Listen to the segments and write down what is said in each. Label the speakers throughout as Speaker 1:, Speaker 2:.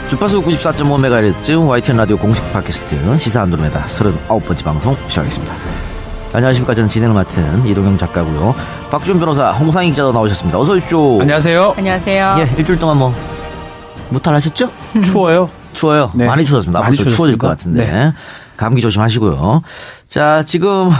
Speaker 1: 주파수 94.5MHz YTN 라디오 공식 팟캐스트 시사 안드로메다 39번째 방송 시작하겠습니다. 안녕하십니까. 저는 진행을 맡은 이동영 작가고요. 박준 변호사, 홍상희 기자도 나오셨습니다. 어서 오십시오.
Speaker 2: 안녕하세요.
Speaker 3: 안녕하세요.
Speaker 1: 예, 일주일 동안 무탈하셨죠?
Speaker 2: 추워요.
Speaker 1: 추워요.
Speaker 2: 네.
Speaker 1: 많이 추웠습니다.
Speaker 2: 많이
Speaker 1: 앞으로 추워질 것 같은데.
Speaker 2: 네.
Speaker 1: 감기 조심하시고요. 자, 지금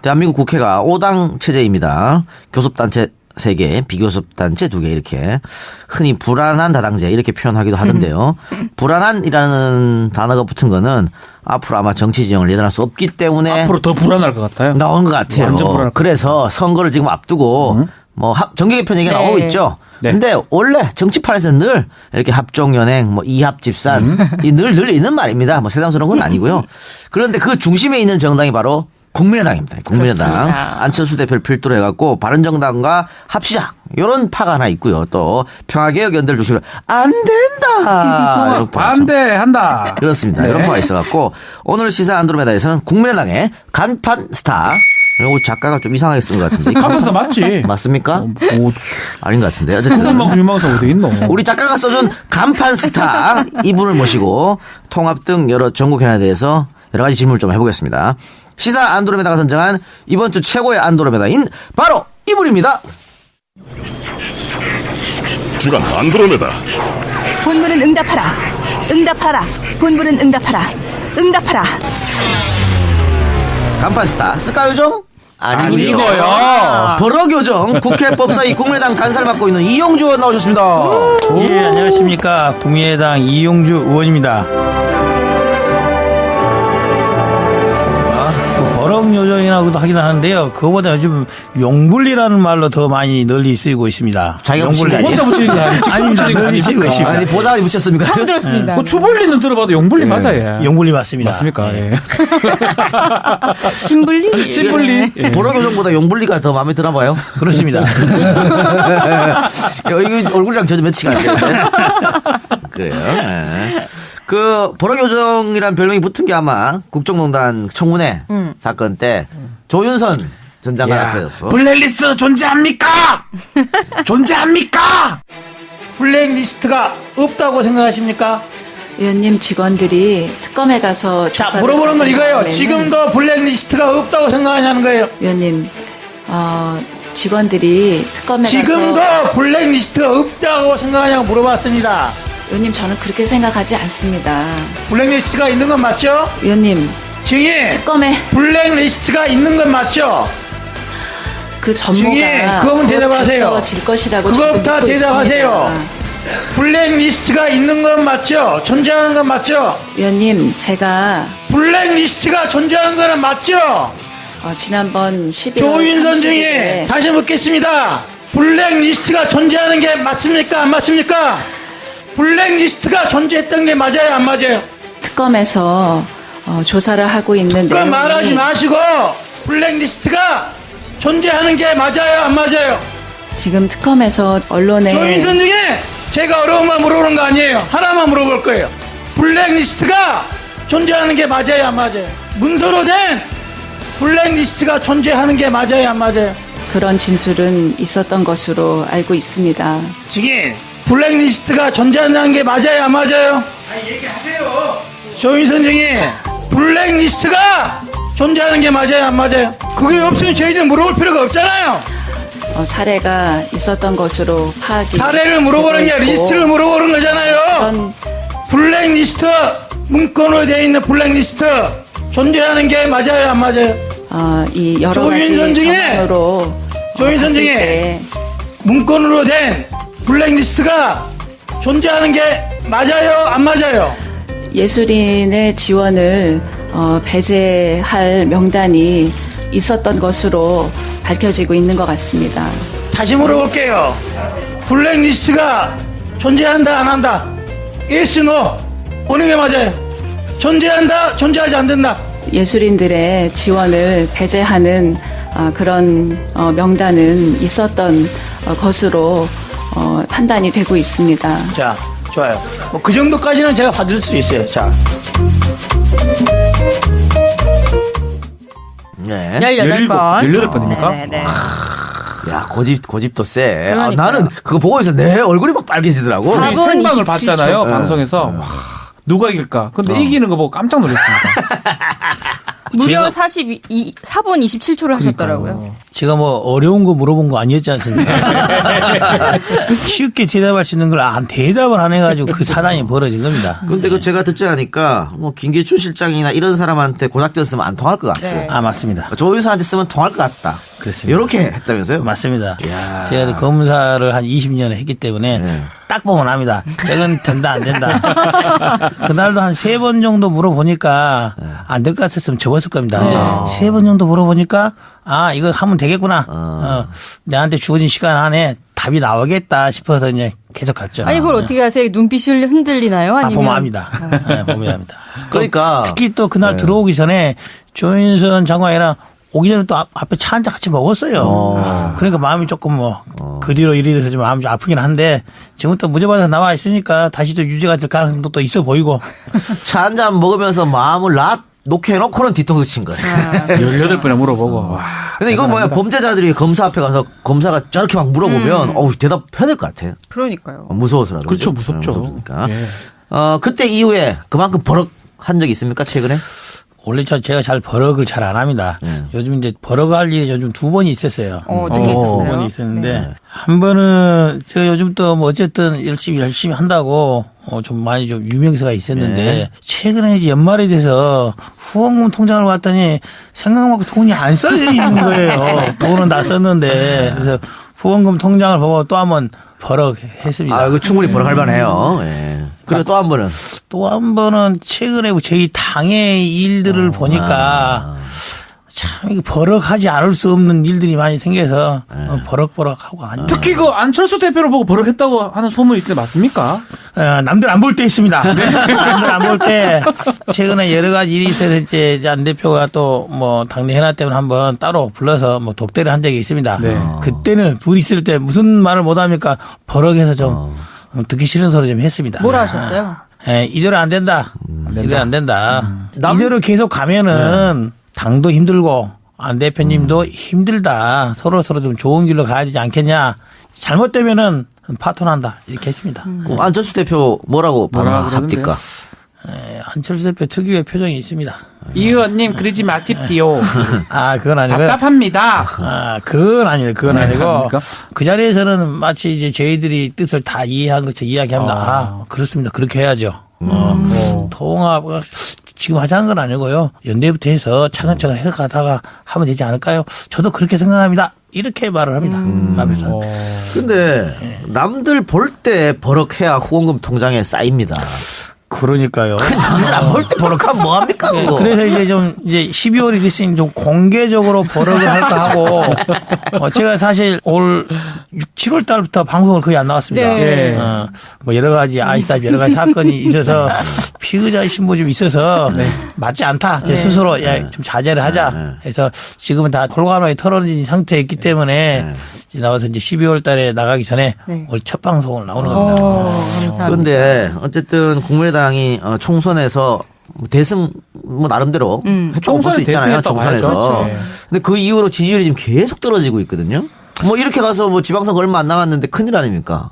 Speaker 1: 대한민국 국회가 5당 체제입니다. 교섭단체 3개, 비교섭단체 2개 이렇게 흔히 불안한 다당제 이렇게 표현하기도 하던데요. 불안한이라는 단어가 붙은 거는 앞으로 아마 정치 지형을 예단할 수 없기 때문에
Speaker 2: 앞으로 더 불안할 것 같아요.
Speaker 1: 나온 것 같아요.
Speaker 2: 완전 불안할 것
Speaker 1: 그래서 선거를 지금 앞두고 정계 개편 얘기가 나오고 있죠.
Speaker 2: 네.
Speaker 1: 근데 원래 정치판에서는 늘 이렇게 합종연행, 이합집산 늘 있는 말입니다. 새삼스러운 건 아니고요. 그런데 그 중심에 있는 정당이 바로 국민의당입니다. 국민의당.
Speaker 3: 그렇습니다.
Speaker 1: 안철수 대표를 필두로 해갖고 바른정당과 합시자. 이런 파가 하나 있고요. 또 평화개혁 연대를 중심으로 안 된다. 이런 파가 있죠.
Speaker 2: 반대한다.
Speaker 1: 그렇습니다.
Speaker 2: 네.
Speaker 1: 이런 파가 있어갖고 오늘 시사 안드로메다에서는 국민의당의 간판 스타. 이거 작가가 좀 이상하게 쓴 것 같은데.
Speaker 2: 간판스타 맞지?
Speaker 1: 맞습니까?
Speaker 2: 뭐,
Speaker 1: 아닌 것 같은데. 어쨌든.
Speaker 2: 그것만큼 유명한 사람 어디 있노?
Speaker 1: 우리 작가가 써준 간판 스타 이분을 모시고 통합 등 여러 전국 현안에 대해서 여러 가지 질문을 좀 해보겠습니다. 시사 안드로메다가 선정한 이번 주 최고의 안드로메다인 바로 이분입니다.
Speaker 4: 주간 안드로메다.
Speaker 5: 본부는 응답하라. 응답하라. 본부는 응답하라. 응답하라.
Speaker 1: 간판 스타 쓸까요 좀? 아닙니다.
Speaker 2: 아니고요.
Speaker 1: 버럭요정 국회 법사위 국민의당 간사를 맡고 있는 이용주 의원 나오셨습니다.
Speaker 6: 예, 안녕하십니까. 국민의당 이용주 의원입니다. 버럭 요정이라고도 하긴 하는데요. 그거보다 요즘 용불리라는 말로 더 많이 널리 쓰이고 있습니다.
Speaker 1: 자기가 붙인 거 아니에요?
Speaker 2: 혼자 붙이는 게 아니지.
Speaker 6: 아닙니다. 널리 쓰이고 있습니다.
Speaker 1: 아니 보다가 붙였습니까?
Speaker 3: 처음 들었습니다.
Speaker 2: 뭐 초벌리는 들어봐도 용불리 맞아요.
Speaker 6: 용불리 맞습니다.
Speaker 2: 맞습니까?
Speaker 6: 예.
Speaker 2: 예.
Speaker 3: 신불리.
Speaker 2: 찐불리. 예.
Speaker 1: 버럭요정보다 용불리가 더 마음에 드나 봐요.
Speaker 6: 그렇습니다.
Speaker 1: 이거 얼굴이랑 저도 매치가 안 되는데. 그래요. 네. 그 버럭요정이란 별명이 붙은 게 아마 국정농단 청문회 사건 때 조윤선 전 장관 앞에서
Speaker 6: 블랙리스트 존재합니까? 존재합니까? 블랙리스트가 없다고 생각하십니까?
Speaker 7: 의원님 직원들이 특검에 가서
Speaker 6: 자,
Speaker 7: 조사를
Speaker 6: 물어보는 건 이거예요.
Speaker 7: 하는
Speaker 6: 지금도 블랙리스트가 없다고 생각하냐는 거예요.
Speaker 7: 의원님 직원들이 특검에
Speaker 6: 지금도
Speaker 7: 가서
Speaker 6: 블랙리스트가 없다고 생각하냐고 물어봤습니다.
Speaker 7: 의원님 저는 그렇게 생각하지 않습니다.
Speaker 6: 블랙리스트가 있는 건 맞죠?
Speaker 7: 의원님
Speaker 6: 증인,
Speaker 7: 특검에
Speaker 6: 블랙리스트가 있는 건 맞죠?
Speaker 7: 그
Speaker 6: 증인,
Speaker 7: 전모가
Speaker 6: 그거는 대답하세요.
Speaker 7: 질 것이라고
Speaker 6: 그거부터
Speaker 7: 저도 믿고
Speaker 6: 대답하세요.
Speaker 7: 있습니다.
Speaker 6: 블랙리스트가 있는 건 맞죠? 존재하는 건 맞죠?
Speaker 7: 의원님 제가
Speaker 6: 블랙리스트가 존재하는 건 맞죠?
Speaker 7: 지난번 11월
Speaker 6: 조윤선
Speaker 7: 30일에
Speaker 6: 증인, 다시 묻겠습니다. 블랙리스트가 존재하는 게 맞습니까? 안 맞습니까? 블랙리스트가 존재했던 게 맞아요? 안 맞아요?
Speaker 7: 특검에서 조사를 하고 있는
Speaker 6: 그건 말하지
Speaker 7: 내용이
Speaker 6: 마시고 블랙리스트가 존재하는 게 맞아요? 안 맞아요?
Speaker 7: 지금 특검에서 언론에
Speaker 6: 조윤선 증인, 제가 어려운 말 물어보는 거 아니에요. 하나만 물어볼 거예요. 블랙리스트가 존재하는 게 맞아요? 안 맞아요? 문서로 된 블랙리스트가 존재하는 게 맞아요? 안 맞아요?
Speaker 7: 그런 진술은 있었던 것으로 알고 있습니다.
Speaker 6: 증인, 블랙리스트가 존재하는 게 맞아요? 안 맞아요? 얘기하세요. 조윤선 증인, 블랙리스트가 존재하는 게 맞아요? 안 맞아요? 그게 없으면 저희들 물어볼 필요가 없잖아요.
Speaker 7: 사례가 있었던 것으로 파악이
Speaker 6: 사례를 물어보는 게
Speaker 7: 되고 있고
Speaker 6: 리스트를 물어보는 거잖아요.
Speaker 7: 그런
Speaker 6: 블랙리스트, 문건으로 되어 있는 블랙리스트 존재하는 게 맞아요? 안 맞아요?
Speaker 7: 이 여러
Speaker 6: 조윤선
Speaker 7: 가지
Speaker 6: 중에
Speaker 7: 정황으로
Speaker 6: 조윤선
Speaker 7: 봤을
Speaker 6: 중에
Speaker 7: 때
Speaker 6: 문건으로 된 블랙리스트가 존재하는 게 맞아요? 안 맞아요?
Speaker 7: 예술인의 지원을 배제할 명단이 있었던 것으로 밝혀지고 있는 것 같습니다.
Speaker 6: 다시 물어볼게요. 블랙리스트가 존재한다 안 한다? yes, no. 어느 게 맞아요? 존재한다, 존재하지 않는다?
Speaker 7: 예술인들의 지원을 배제하는 그런 명단은 있었던 것으로 판단이 되고 있습니다.
Speaker 6: 자, 좋아요. 뭐 그 정도까지는 제가 받을 수 있어요. 자.
Speaker 1: 네.
Speaker 3: 18번.
Speaker 2: 18번입니까?
Speaker 3: 네네네.
Speaker 1: 야, 고집도 세. 아,
Speaker 3: 그러니까요.
Speaker 1: 나는 그거 보고 있어. 내 얼굴이 막 빨개지더라고.
Speaker 3: 사-
Speaker 2: 우리
Speaker 3: 4분
Speaker 2: 생방을
Speaker 3: 27초.
Speaker 2: 봤잖아요.
Speaker 1: 네.
Speaker 2: 방송에서. 와, 누가 이길까? 근데 이기는 거 보고 깜짝 놀랐습니다.
Speaker 3: 무려 4분 27초를 하셨더라고요.
Speaker 6: 제가 뭐 어려운 거 물어본 거 아니었지 않습니까? 쉽게 대답할 수 있는 걸 대답을 안 해가지고 그 사단이 벌어진 겁니다.
Speaker 1: 근데 그 제가 듣지 않으니까 뭐 김기춘 실장이나 이런 사람한테 고작전 쓰면 안 통할 것 같고
Speaker 3: 네.
Speaker 6: 아, 맞습니다.
Speaker 1: 조윤선한테 쓰면 통할 것 같다.
Speaker 6: 그렇습니다.
Speaker 1: 이렇게 했다면서요?
Speaker 6: 맞습니다.
Speaker 1: 이야.
Speaker 6: 제가 검사를 한 20년을 했기 때문에
Speaker 1: 네.
Speaker 6: 딱 보면 압니다. 저건 된다 안 된다. 그날도 한 3번 정도 물어보니까 안 될 것 같았으면 접었을 겁니다. 근데 3번 정도 물어보니까 아 이거 하면 되겠구나. 내한테 주어진 시간 안에 답이 나오겠다 싶어서 이제 계속 갔죠.
Speaker 3: 아니 그걸 어떻게 하세요? 눈빛이 흔들리나요?
Speaker 6: 아,
Speaker 3: 아니면
Speaker 6: 보면 압니다. 네, 보면 압니다.
Speaker 1: 그러니까
Speaker 6: 특히 또 그날 들어오기 전에 조인선 장관이랑 오기 전에 또 앞에 차 한 잔 같이 먹었어요. 그러니까 마음이 조금 그 뒤로 이리 돼서 좀 마음이 좀 아프긴 한데 지금 또 무죄받아서 나와 있으니까 다시 또 유죄가 될 가능성도 또 있어 보이고.
Speaker 1: 차 한 잔 먹으면서 마음을 놓게 해놓고는 뒤통수 친 거예요.
Speaker 2: 18번에 물어보고. 와.
Speaker 1: 근데 이건 뭐야 범죄자들이 검사 앞에 가서 검사가 저렇게 막 물어보면 어우 대답해야 될 것 같아요.
Speaker 3: 그러니까요.
Speaker 1: 무서워서라도.
Speaker 2: 그렇죠. 무섭죠.
Speaker 1: 무서우니까.
Speaker 2: 예.
Speaker 1: 그때 이후에 그만큼 버럭한 적이 있습니까 최근에?
Speaker 6: 원래 제가 잘 버럭을 잘 안 합니다. 요즘 이제 버럭할 일이 요즘 2번이 있었어요.
Speaker 3: 어떻게
Speaker 6: 두
Speaker 3: 있었어요?
Speaker 6: 번이 있었는데 한 번은 제가 요즘 또 뭐 어쨌든 열심히 한다고 좀 많이 좀 유명세가 있었는데
Speaker 1: 네.
Speaker 6: 최근에 이제 연말에 돼서 후원금 통장을 봤더니 생각만큼 돈이 안 써져 있는 거예요. 돈은 다 썼는데 그래서 후원금 통장을 보고 또 한번 버럭했습니다.
Speaker 1: 아, 이거 충분히 버럭할 만해요. 예. 그리고 또 한 번은
Speaker 6: 또 한 번은 최근에 저희 당의 일들을 보니까 참 이거 버럭하지 않을 수 없는 일들이 많이 생겨서 버럭버럭하고 앉아.
Speaker 2: 특히 그 안철수 대표를 보고 버럭했다고 하는 소문이 있는데 맞습니까?
Speaker 6: 남들 안 볼 때 있습니다. 남들 안 볼 때 최근에 여러 가지 일이 있어서 이제 안 대표가 또 뭐 당내 현안 때문에 한번 따로 불러서 뭐 독대를 한 적이 있습니다.
Speaker 2: 네.
Speaker 6: 그때는 둘이 있을 때 무슨 말을 못 합니까? 버럭해서 좀 듣기 싫은 소리 좀 했습니다.
Speaker 3: 뭐라 하셨어요?
Speaker 6: 예, 이대로 안 된다. 이대로 안 된다.
Speaker 1: 남-
Speaker 6: 이대로 계속 가면은 당도 힘들고 안 대표님도 힘들다. 서로 좀 좋은 길로 가야 되지 않겠냐. 잘못되면은 파토난다. 이렇게 했습니다.
Speaker 1: 그 안철수 대표 뭐라고 반응합니까?
Speaker 6: 예, 안철수 대표 특유의 표정이 있습니다.
Speaker 2: 이 의원님 그러지 마십시오.
Speaker 6: 아, 그건 아니고요.
Speaker 2: 답답합니다.
Speaker 6: 아, 그건 아니에요. 그건 아니고
Speaker 2: 아닙니까?
Speaker 6: 그 자리에서는 마치 이제 저희들이 뜻을 다 이해한 것처럼 이야기합니다. 아, 그렇습니다. 그렇게 해야죠. 통합 지금 하자는 건 아니고요. 연대부터 해서 차근차근 해서 가다가 하면 되지 않을까요? 저도 그렇게 생각합니다. 이렇게 말을 합니다. 앞에서.
Speaker 1: 근데 남들 볼 때 버럭해야 후원금 통장에 쌓입니다.
Speaker 6: 그러니까요.
Speaker 1: 남들 안 볼 때 버럭하면 뭐합니까
Speaker 6: 네,
Speaker 1: 그거?
Speaker 6: 그래서 이제 12월이 됐으니 좀 공개적으로 버럭을 할까 하고 제가 사실 올 6, 7월 달부터 방송을 거의 안 나왔습니다.
Speaker 3: 네.
Speaker 6: 뭐 여러 가지 아시다시피 여러 가지 사건이 있어서 피의자 신부 좀 있어서 맞지 않다. 제 스스로 좀 자제를 하자 해서 지금은 다 홀가마에 털어진 상태에 있기 때문에 이제 나와서 이제 12월 달에 나가기 전에
Speaker 3: 네.
Speaker 6: 올 첫 방송을 나오는 겁니다.
Speaker 3: 감사합니다.
Speaker 1: 그런데 어쨌든 국민의당이 총선에서 대승 뭐 나름대로 했다고 볼 수
Speaker 2: 총선에
Speaker 1: 있잖아요.
Speaker 2: 대승했다고
Speaker 1: 총선에서.
Speaker 2: 봐야죠. 네.
Speaker 1: 근데 그 이후로 지지율이 지금 계속 떨어지고 있거든요. 뭐 이렇게 가서 뭐 지방선거 얼마 안 남았는데 큰일 아닙니까?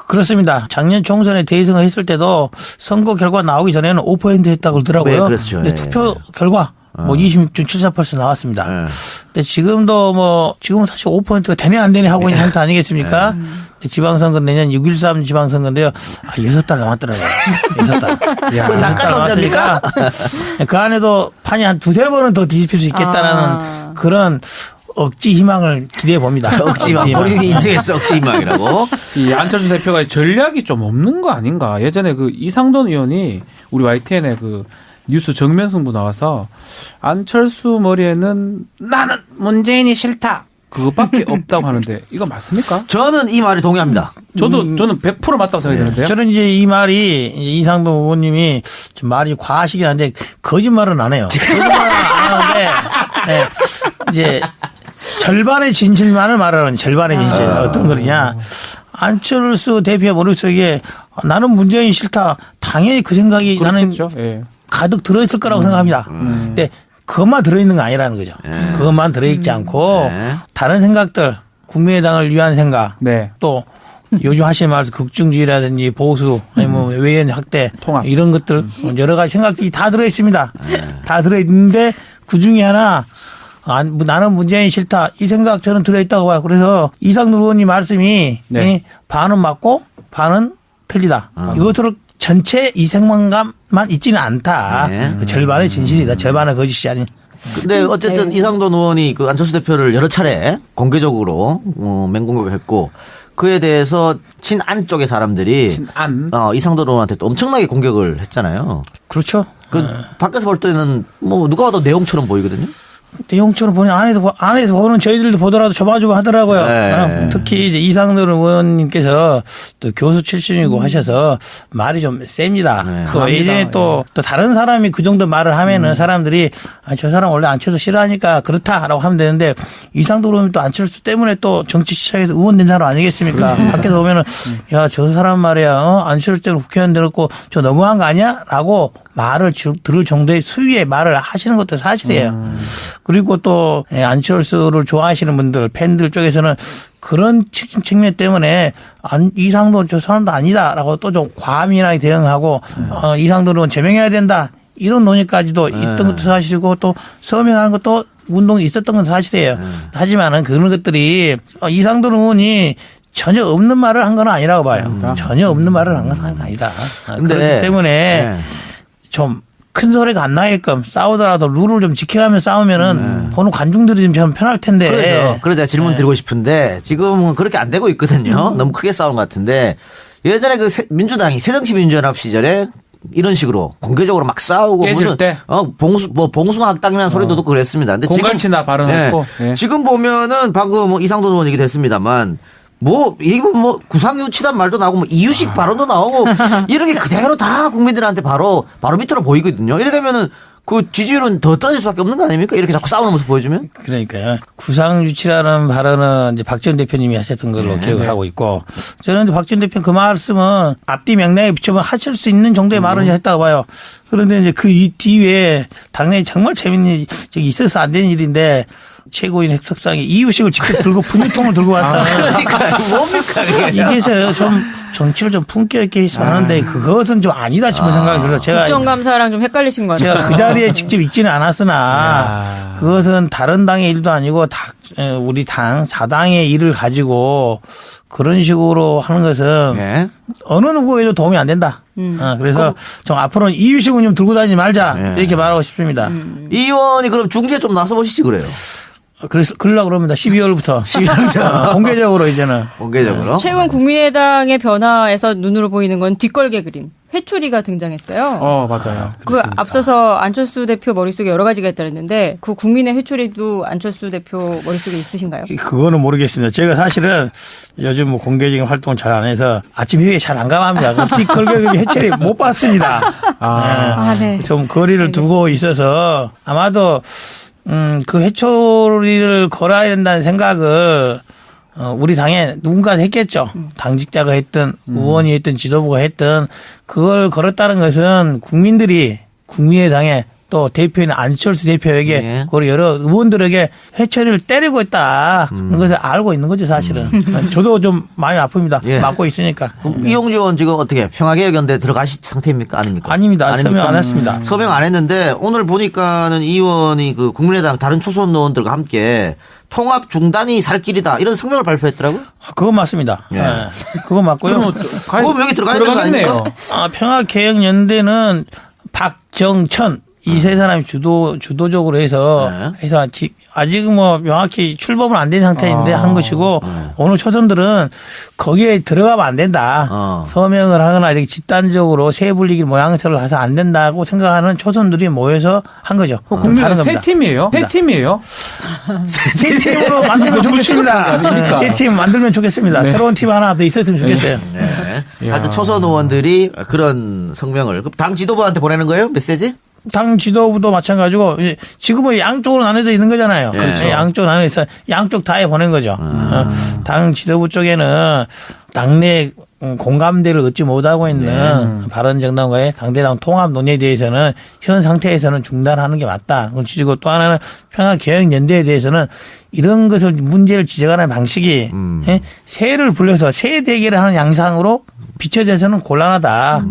Speaker 6: 그렇습니다. 작년 총선에 대승을 했을 때도 선거 결과 나오기 전에는 5% 했다고 그러더라고요.
Speaker 1: 네, 그렇죠.
Speaker 6: 근데
Speaker 1: 예.
Speaker 6: 투표 결과 뭐 26.74% 나왔습니다.
Speaker 1: 예.
Speaker 6: 근데 지금은 사실 5%가 되네 안 되네 하고 있는 상태 아니겠습니까? 근데 지방선거 내년 6.13 지방선거인데요. 6달 남았더라고요. 6달.
Speaker 2: 야.
Speaker 1: 낙관론자입니까?
Speaker 6: 그 안에도 판이 한 2-3번은 더 뒤집힐 수 있겠다라는 그런 억지 희망을 기대해 봅니다.
Speaker 1: 억지만 본인이 인정했어 억지만이라고.
Speaker 2: 이 안철수 대표가 전략이 좀 없는 거 아닌가. 예전에 그 이상돈 의원이 우리 YTN에 그 뉴스 정면 승부 나와서 안철수 머리에는 나는 문재인이 싫다. 그것밖에 없다고 하는데 이거 맞습니까?
Speaker 1: 저는 이 말에 동의합니다.
Speaker 2: 저는 100% 맞다고 생각이 드는데요.
Speaker 6: 저는 이제 이 말이 이상동 의원님이 좀 말이 과하시긴 한데 거짓말은 안 해요. 거짓말은 안 하는데 네, 이제 절반의 진실만을 말하는 절반의 진실 어떤 거냐. 안철수 대표 머릿속에 나는 문재인 싫다. 당연히 그 생각이 나는
Speaker 2: 그렇겠죠. 예.
Speaker 6: 가득 들어있을 거라고 생각합니다. 근데 그것만 들어있는 거 아니라는 거죠. 그것만 들어있지 않고
Speaker 1: 네.
Speaker 6: 다른 생각들 국민의당을 위한 생각,
Speaker 2: 네.
Speaker 6: 또 요즘 하시는 말씀 극중주의라든지 보수 아니면 외연 확대
Speaker 2: 통합.
Speaker 6: 이런 것들 여러 가지 생각들이 다 들어 있습니다. 다 들어 있는데 그 중에 하나 나는 문재인 싫다 이 생각 저는 들어 있다고 봐요. 그래서 이상돈 의원님 말씀이
Speaker 2: 네.
Speaker 6: 반은 맞고 반은 틀리다. 이것으로 전체 이생만감만 있지는 않다.
Speaker 1: 네.
Speaker 6: 절반의 진실이다. 절반의 거짓이 아닌.
Speaker 1: 근데 어쨌든 이상돈 의원이 그 안철수 대표를 여러 차례 공개적으로 맹공격을 했고 그에 대해서 친안 쪽의 사람들이
Speaker 2: 친안?
Speaker 1: 이상돈 의원한테 또 엄청나게 공격을 했잖아요.
Speaker 6: 그렇죠.
Speaker 1: 그 밖에서 볼 때는 뭐 누가 봐도 내용처럼 보이거든요.
Speaker 6: 내용처럼 보니 안에서 보는 저희들도 보더라도 조마조마 하더라고요.
Speaker 1: 네.
Speaker 6: 특히 이제 이상돈 의원님께서 또 교수 출신이고 하셔서 말이 좀 셉니다.
Speaker 1: 네.
Speaker 6: 또 예전에 또 다른 사람이 그 정도 말을 하면은 사람들이 저 사람 원래 안철수 싫어하니까 그렇다라고 하면 되는데 이상돈 의원이 또 안철수 때문에 또 정치 시장에서 의원된 사람 아니겠습니까? 밖에서 보면은 야, 저 사람 말이야. 안철수 때문에 국회의원 되었고 저 너무한 거 아니야? 라고 말을 들을 정도의 수위의 말을 하시는 것도 사실이에요. 그리고 또 안철수를 좋아하시는 분들 팬들 쪽에서는 그런 측면 때문에 이상돈 저 사람도 아니다라고 또 좀 과민하게 대응하고 이상돈은 제명해야 된다 이런 논의까지도 있던 것도 사실이고 또 서명하는 것도 운동이 있었던 건 사실이에요. 하지만은 그런 것들이 이상돈 의원이 전혀 없는 말을 한 건 아니라고 봐요. 전혀 없는 말을 한 건 아니다. 그렇기 때문에 좀 큰 소리가 안 나게끔 싸우더라도 룰을 좀 지켜가며 싸우면은 보는 관중들이 좀 편할 텐데.
Speaker 1: 그래서 제가 질문 드리고 싶은데 지금은 그렇게 안 되고 있거든요. 너무 크게 싸우는 것 같은데 예전에 그 민주당이 새정치민주연합 시절에 이런 식으로 공개적으로 막 싸우고
Speaker 2: 깨질
Speaker 1: 무슨
Speaker 2: 때?
Speaker 1: 봉숭아학당이라는 소리도 듣고 그랬습니다. 근데
Speaker 2: 공갈치나 발언했고. 예.
Speaker 1: 지금 보면은 방금 이상돈 의원 얘기도 했습니다만 이거 구상유치단 말도 나오고 이유식 발언도 나오고 이런 게 그대로 다 국민들한테 바로 밑으로 보이거든요. 이래 되면은 그 지지율은 더 떨어질 수밖에 없는 거 아닙니까? 이렇게 자꾸 싸우는 모습 보여주면?
Speaker 6: 그러니까요. 구상유치라는 발언은 이제 박지원 대표님이 하셨던 걸로 기억을 하고 있고 저는 박지원 대표 그 말씀은 앞뒤 맥락에 비춰보면 하실 수 있는 정도의 말을 했다고 봐요. 그런데 이제 그 뒤에 당내에 정말 재밌는 일이 있어서 안 되는 일인데 최고인 핵석상에 이유식을 직접 들고 분유통을 들고 왔다는.
Speaker 1: 그러니까 뭡니까?
Speaker 6: 이게 좀 정치를 좀 품격 있게 했으면 하는데 그것은 좀 아니다 싶은 생각이 들어요. 제가
Speaker 3: 국정감사랑 좀 헷갈리신 것 같아요.
Speaker 6: 제가 그 자리에 직접 있지는 않았으나 그것은 다른 당의 일도 아니고 우리 당 자당의 일을 가지고 그런 식으로 하는 것은
Speaker 1: 네.
Speaker 6: 어느 누구에도 도움이 안 된다. 그래서 좀 앞으로는 이유식은 좀 들고 다니지 말자 이렇게 말하고 싶습니다.
Speaker 1: 이 의원이 그럼 중재 좀 나서 보시지 그래요.
Speaker 6: 그래서 그러려고 그럽니다. 12월부터. 12월부터. 공개적으로 이제는.
Speaker 1: 공개적으로.
Speaker 3: 최근 국민의당의 변화에서 눈으로 보이는 건 뒷걸개 그림. 회초리가 등장했어요.
Speaker 2: 맞아요.
Speaker 3: 그 앞서서 안철수 대표 머릿속에 여러 가지가 있다 그랬는데 그 국민의 회초리도 안철수 대표 머릿속에 있으신가요?
Speaker 6: 그거는 모르겠습니다. 제가 사실은 요즘 공개적인 활동을 잘 안 해서 아침 회의에 잘 안 가합니다. 뒷걸개 회초리 못 봤습니다.
Speaker 3: 네.
Speaker 6: 좀 거리를 두고 있어서 아마도 그 회초리를 걸어야 된다는 생각을 우리 당에 누군가 했겠죠. 당직자가 했든 의원이 했든 지도부가 했든 그걸 걸었다는 것은 국민들이 국민의당에 또 대표인 안철수 대표에게
Speaker 1: 네.
Speaker 6: 그리고 여러 의원들에게 회초리를 때리고 있다는 것을 알고 있는 거죠 사실은. 저도 좀 마음이 아픕니다.
Speaker 1: 예.
Speaker 6: 맞고 있으니까.
Speaker 1: 이용주 의원 지금 어떻게 평화개혁연대 들어가실 상태입니까? 아닙니까?
Speaker 6: 아닙니다. 서명 안 했습니다.
Speaker 1: 서명 안 했는데 오늘 보니까는 이 의원이 그 국민의당 다른 초선 의원들과 함께 통합 중단이 살 길이다 이런 성명을 발표했더라고요.
Speaker 6: 그건 맞습니다.
Speaker 1: 예.
Speaker 6: 네. 그건 맞고요.
Speaker 1: 그럼 여기 들어가야 되는 거 아닙니까?
Speaker 6: 평화개혁연대는 박정천 이 세 사람이 주도적으로 해서 아직은 명확히 출범은 안 된 상태인데 한 것이고 오늘 초선들은 거기에 들어가면 안 된다. 서명을 하거나 이렇게 집단적으로 세 불리기 모양새를 해서 안 된다고 생각하는 초선들이 모여서 한 거죠.
Speaker 2: 국민의당 세 팀이에요? 세 팀이에요?
Speaker 6: 세 팀으로 만들면 좋겠습니다. 세 팀 만들면 좋겠습니다. 새로운 팀 하나 더 있었으면 좋겠어요.
Speaker 1: 네. 하여튼 초선 의원들이 그런 성명을 당 지도부한테 보내는 거예요? 메시지?
Speaker 6: 당 지도부도 마찬가지고 지금은 양쪽으로 나눠져 있는 거잖아요.
Speaker 1: 그렇죠.
Speaker 6: 양쪽 나눠서 양쪽 다에 보낸 거죠. 당 지도부 쪽에는 당내 공감대를 얻지 못하고 있는 바른정당과의 당대당 통합 논의에 대해서는 현 상태에서는 중단하는 게 맞다. 그리고 또 하나는 평화개혁연대에 대해서는 이런 것을 문제를 지적하는 방식이 예? 새를 불려서 새 대결을 하는 양상으로 비춰져서는 곤란하다.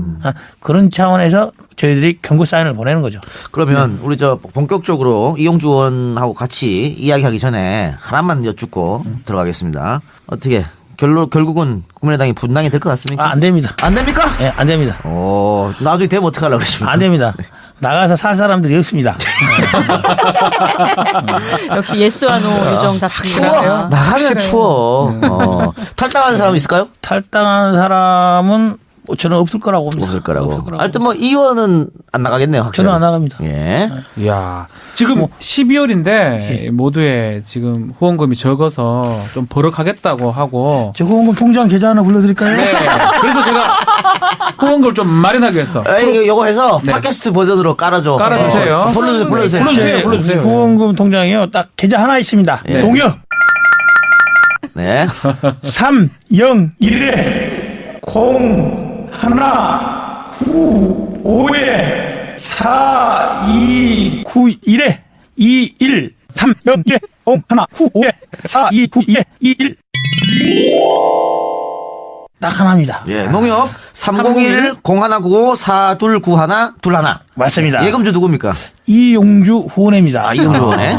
Speaker 6: 그런 차원에서 저희들이 경고 사인을 보내는 거죠.
Speaker 1: 그러면 우리 저 본격적으로 이용주 의원하고 같이 이야기하기 전에 하나만 여쭙고 들어가겠습니다. 어떻게 결국은 국민의당이 분당이 될 것 같습니까?
Speaker 6: 안 됩니다.
Speaker 1: 안 됩니까?
Speaker 6: 예, 안 됩니다.
Speaker 1: 나중에 되면 어떡하려고 그러십니까?
Speaker 6: 안 됩니다. 나가서 살 사람들이 없습니다.
Speaker 3: 역시 예스와 노 요정
Speaker 1: 추워.
Speaker 3: 답습니다.
Speaker 1: 나가면 추워. 탈당하는 사람 있을까요?
Speaker 6: 탈당한 사람은 저는 없을 거라고 봅니다.
Speaker 1: 없을 거라고. 하여튼 뭐 이 의원은 안 나가겠네요. 확실히.
Speaker 6: 저는 안 나갑니다.
Speaker 1: 예.
Speaker 2: 이야, 지금 12월인데 모두에 지금 후원금이 적어서 좀 버럭하겠다고 하고.
Speaker 6: 저 후원금 통장 계좌 하나 불러드릴까요?
Speaker 2: 네. 그래서 제가 후원금을 좀 마련하기 위해서.
Speaker 1: 요거 해서 팟캐스트 버전으로 깔아줘.
Speaker 2: 깔아주세요.
Speaker 1: 불러주세요.
Speaker 6: 후원금 통장이요. 딱 계좌 하나 있습니다.
Speaker 1: 네.
Speaker 6: 동요.
Speaker 1: 네.
Speaker 6: 301에 01951에 4291에 21 301에 01951에 4291에 21 딱 하나입니다.
Speaker 1: 예, 농협 301-0195-4291-21.
Speaker 6: 맞습니다.
Speaker 1: 예금주 누굽니까?
Speaker 6: 이용주 후원회입니다.
Speaker 1: 이용주 후원회.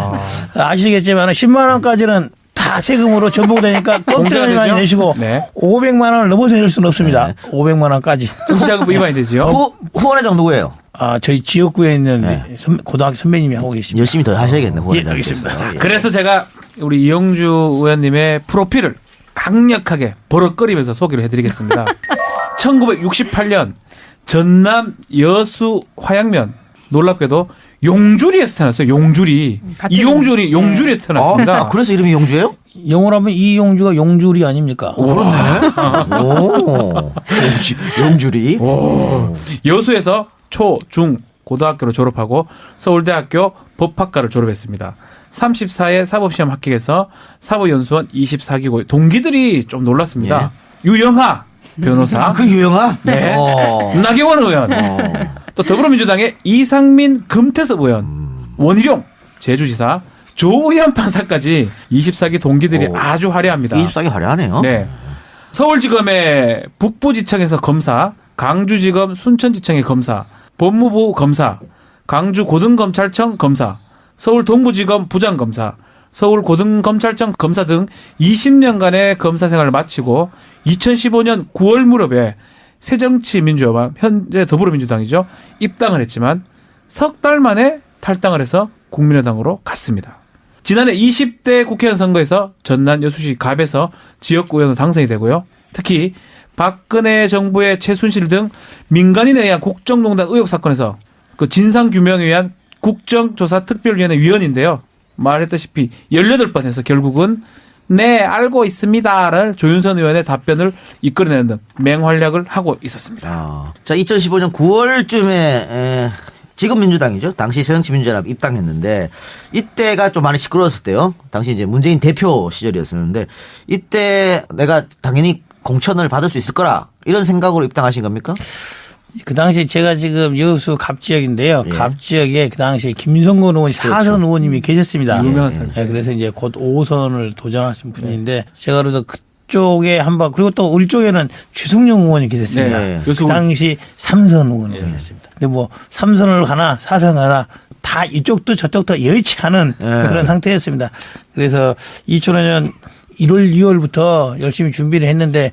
Speaker 6: 아시겠지만 10만 원까지는 다 세금으로 전복되니까 껌때리만 내시고
Speaker 2: 네.
Speaker 6: 500만 원을 넘어서 낼 수는 없습니다. 500만 원까지.
Speaker 2: 정치자금 위반이 되지요.
Speaker 1: 후원회장 누구예요?
Speaker 6: 저희 지역구에 있는 고등학교 선배님이 하고 계십니다.
Speaker 1: 열심히 더 하셔야겠네. 후원회장.
Speaker 6: 예, 알겠습니다. 자,
Speaker 2: 그래서 제가 우리 이용주 의원님의 프로필을 강력하게 버럭거리면서 소개를 해드리겠습니다. 1968년 전남 여수 화양면, 놀랍게도 용주리에서 태어났어요. 용주리. 이용주리 용주리에서 태어났습니다.
Speaker 1: 그래서 이름이 용주예요?
Speaker 6: 영어로 하면 이용주가 용주리 아닙니까?
Speaker 1: 그렇네. 용주리.
Speaker 2: 여수에서 초, 중, 고등학교를 졸업하고 서울대학교 법학과를 졸업했습니다. 34회 사법시험 합격해서 사법연수원 24기고 동기들이 좀 놀랐습니다. 유영하 변호사.
Speaker 1: 그 유영아?
Speaker 2: 네. 나경원 의원. 또 더불어민주당의 이상민 금태섭 의원. 원희룡 제주지사. 조의현 판사까지 24기 동기들이 아주 화려합니다.
Speaker 1: 24기 화려하네요.
Speaker 2: 네. 서울지검의 북부지청에서 검사, 강주지검 순천지청의 검사, 법무부 검사, 강주고등검찰청 검사, 서울동부지검 부장검사, 서울고등검찰청 검사 등 20년간의 검사 생활을 마치고 2015년 9월 무렵에 새정치민주연합, 현재 더불어민주당이죠, 입당을 했지만 석 달 만에 탈당을 해서 국민의당으로 갔습니다. 지난해 20대 국회의원 선거에서 전남 여수시 갑에서 지역구 의원으로 당선이 되고요. 특히 박근혜 정부의 최순실 등 민간인에 의한 국정농단 의혹 사건에서 그 진상규명에 의한 국정조사특별위원회 위원인데요. 말했다시피 18번 해서 결국은 네 알고 있습니다를 조윤선 의원의 답변을 이끌어내는 등 맹활약을 하고 있었습니다.
Speaker 1: 자, 2015년 9월쯤에 지금 민주당이죠. 당시 새정치민주연합 입당했는데 이때가 좀 많이 시끄러웠을 때요. 당시 이제 문재인 대표 시절이었었는데 이때 내가 당연히 공천을 받을 수 있을 거라 이런 생각으로 입당하신 겁니까?
Speaker 6: 그 당시 제가 지금 여수 갑지역인데요.
Speaker 1: 예.
Speaker 6: 갑지역에 그 당시에 김성근 의원이 사선 의원님이 계셨습니다.
Speaker 2: 유명한 사람.
Speaker 6: 예, 그래서 이제 곧 5선을 도전하신 분인데 제가 그래도 그쪽에 한번 그리고 또 우리 쪽에는 주승용 의원이 계셨습니다.
Speaker 1: 네.
Speaker 6: 그 당시 3선 의원이 계셨습니다. 근데 뭐 3선을 가나 4선 가나 다 이쪽도 저쪽도 여의치 않은 그런 상태였습니다. 그래서 2005년 1월 2월부터 열심히 준비를 했는데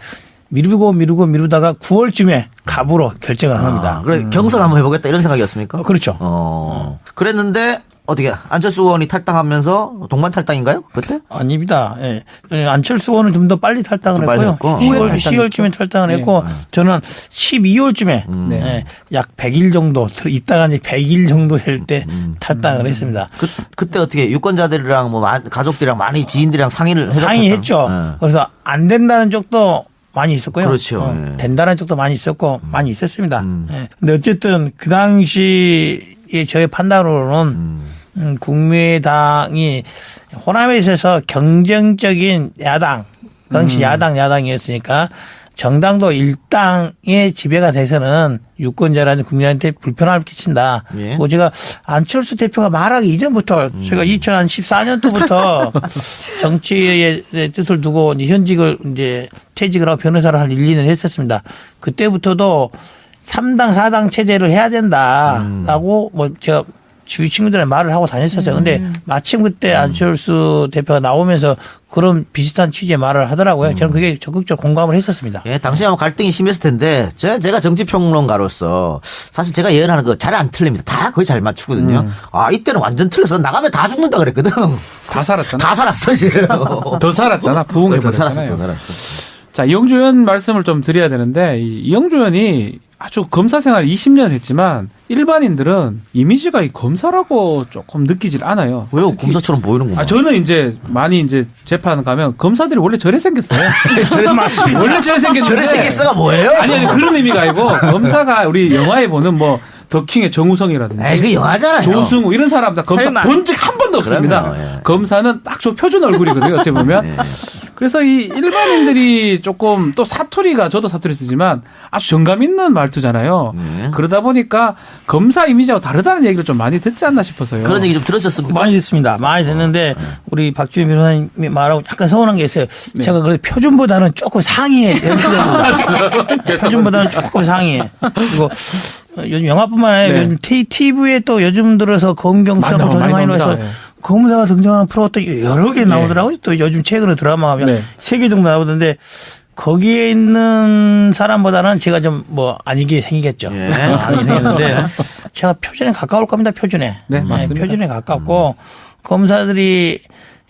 Speaker 6: 미루다가 9월쯤에 갑으로 결정을 한 겁니다.
Speaker 1: 그래 경선 한번 해보겠다 이런 생각이었습니까?
Speaker 6: 그렇죠.
Speaker 1: 그랬는데 어떻게 안철수 의원이 탈당하면서 동반 탈당인가요? 그때?
Speaker 6: 아닙니다. 예. 안철수 의원은 좀 더 빨리 탈당을
Speaker 1: 좀 빨리
Speaker 6: 했고요.
Speaker 1: 했고.
Speaker 6: 10월쯤에 탈당을
Speaker 2: 네.
Speaker 6: 했고 저는 12월쯤에
Speaker 2: 네.
Speaker 6: 약 100일 정도 입당한 지 100일 정도 될 때 탈당을 했습니다.
Speaker 1: 그때 어떻게 유권자들이랑 뭐 가족들이랑 많이 지인들이랑 상의를 해서
Speaker 6: 상의했죠.
Speaker 1: 네.
Speaker 6: 그래서 안 된다는 쪽도 많이 있었고요.
Speaker 1: 그렇죠. 예.
Speaker 6: 된다는 쪽도 많이 있었고 많이 있었습니다. 예. 근데 어쨌든 그 당시에 저의 판단으로는 국민의당이 호남에 있어서 경쟁적인 야당, 그 당시 야당이었으니까 정당도 일당의 지배가 돼서는 유권자라는 국민한테 불편함을 끼친다.
Speaker 1: 예.
Speaker 6: 뭐 제가 안철수 대표가 말하기 이전부터 제가 2014년도부터 정치의 뜻을 두고 이제 현직을 이제 퇴직을 하고 변호사를 한 1, 2년 했었습니다. 그때부터도 3당, 4당 체제를 해야 된다라고 뭐 제가 주위 친구들한테 말을 하고 다녔었어요. 근데 마침 그때 안철수 대표가 나오면서 그런 비슷한 취지의 말을 하더라고요. 저는 그게 적극적으로 공감을 했었습니다.
Speaker 1: 예, 당시에 아마 갈등이 심했을 텐데, 제가 정치평론가로서 사실 제가 예언하는 거 잘 안 틀립니다. 다 거의 잘 맞추거든요. 아, 이때는 완전 틀렸어. 나가면 다 죽는다 그랬거든.
Speaker 2: 다 살았잖아.
Speaker 1: 다 살았어, 지금.
Speaker 2: 더 살았잖아.
Speaker 1: 더
Speaker 2: 부흥해버렸잖아요.
Speaker 1: 살았어.
Speaker 2: 자, 이영주 의원 말씀을 좀 드려야 되는데, 이영주 의원이 아주 검사 생활 20년 했지만 일반인들은 이미지가 이 검사라고 조금 느끼질 않아요.
Speaker 1: 왜요? 검사처럼 보이는구나.
Speaker 2: 아, 저는 이제 많이 이제 재판 가면 검사들이 원래 저래 생겼어요.
Speaker 6: 저래 맞습니다.
Speaker 2: 원래 저래 생겼는데.
Speaker 1: 저래 생겼어가 뭐예요?
Speaker 2: 아니, 그런 의미가 아니고 검사가 우리 영화에 보는 뭐 더킹의 정우성이라든지.
Speaker 1: 에이, 그 영화잖아요.
Speaker 2: 조승우 이런 사람 다 검사
Speaker 3: 설마.
Speaker 2: 본 적 한 번도 없습니다.
Speaker 1: 그럼요, 예.
Speaker 2: 검사는 딱 저 표준 얼굴이거든요. 어찌 보면. 그래서 이 일반인들이 조금 또 사투리가 저도 사투리 쓰지만 아주 정감 있는 말투잖아요. 그러다 보니까 검사 이미지하고 다르다는 얘기를 좀 많이 듣지 않나 싶어서요.
Speaker 1: 그런 얘기 좀 들으셨습니까?
Speaker 6: 많이 듣습니다. 많이 듣는데 우리 박주민 변호사님이 말하고 약간 서운한 게 있어요. 제가 그래도 표준보다는 조금 상위에 표준보다는 조금 상위에. 그리고 요즘 영화뿐만 아니라
Speaker 2: 네.
Speaker 6: 요즘 TV에 또 요즘 들어서 검경수사고
Speaker 2: 많이
Speaker 6: 조정하기로 해서
Speaker 2: 나옵니다. 예.
Speaker 6: 검사가 등장하는 프로가 또 여러 개 나오더라고요. 또 요즘 최근에 드라마가
Speaker 2: 네.
Speaker 6: 3개 정도 나오던데 거기에 있는 사람보다는 제가 좀 뭐 아니게 생기겠죠.
Speaker 1: 예.
Speaker 6: 아니게 생겼는데 제가 표준에 가까울 겁니다. 표준에.
Speaker 2: 네, 맞습니다.
Speaker 6: 표준에 가깝고 검사들이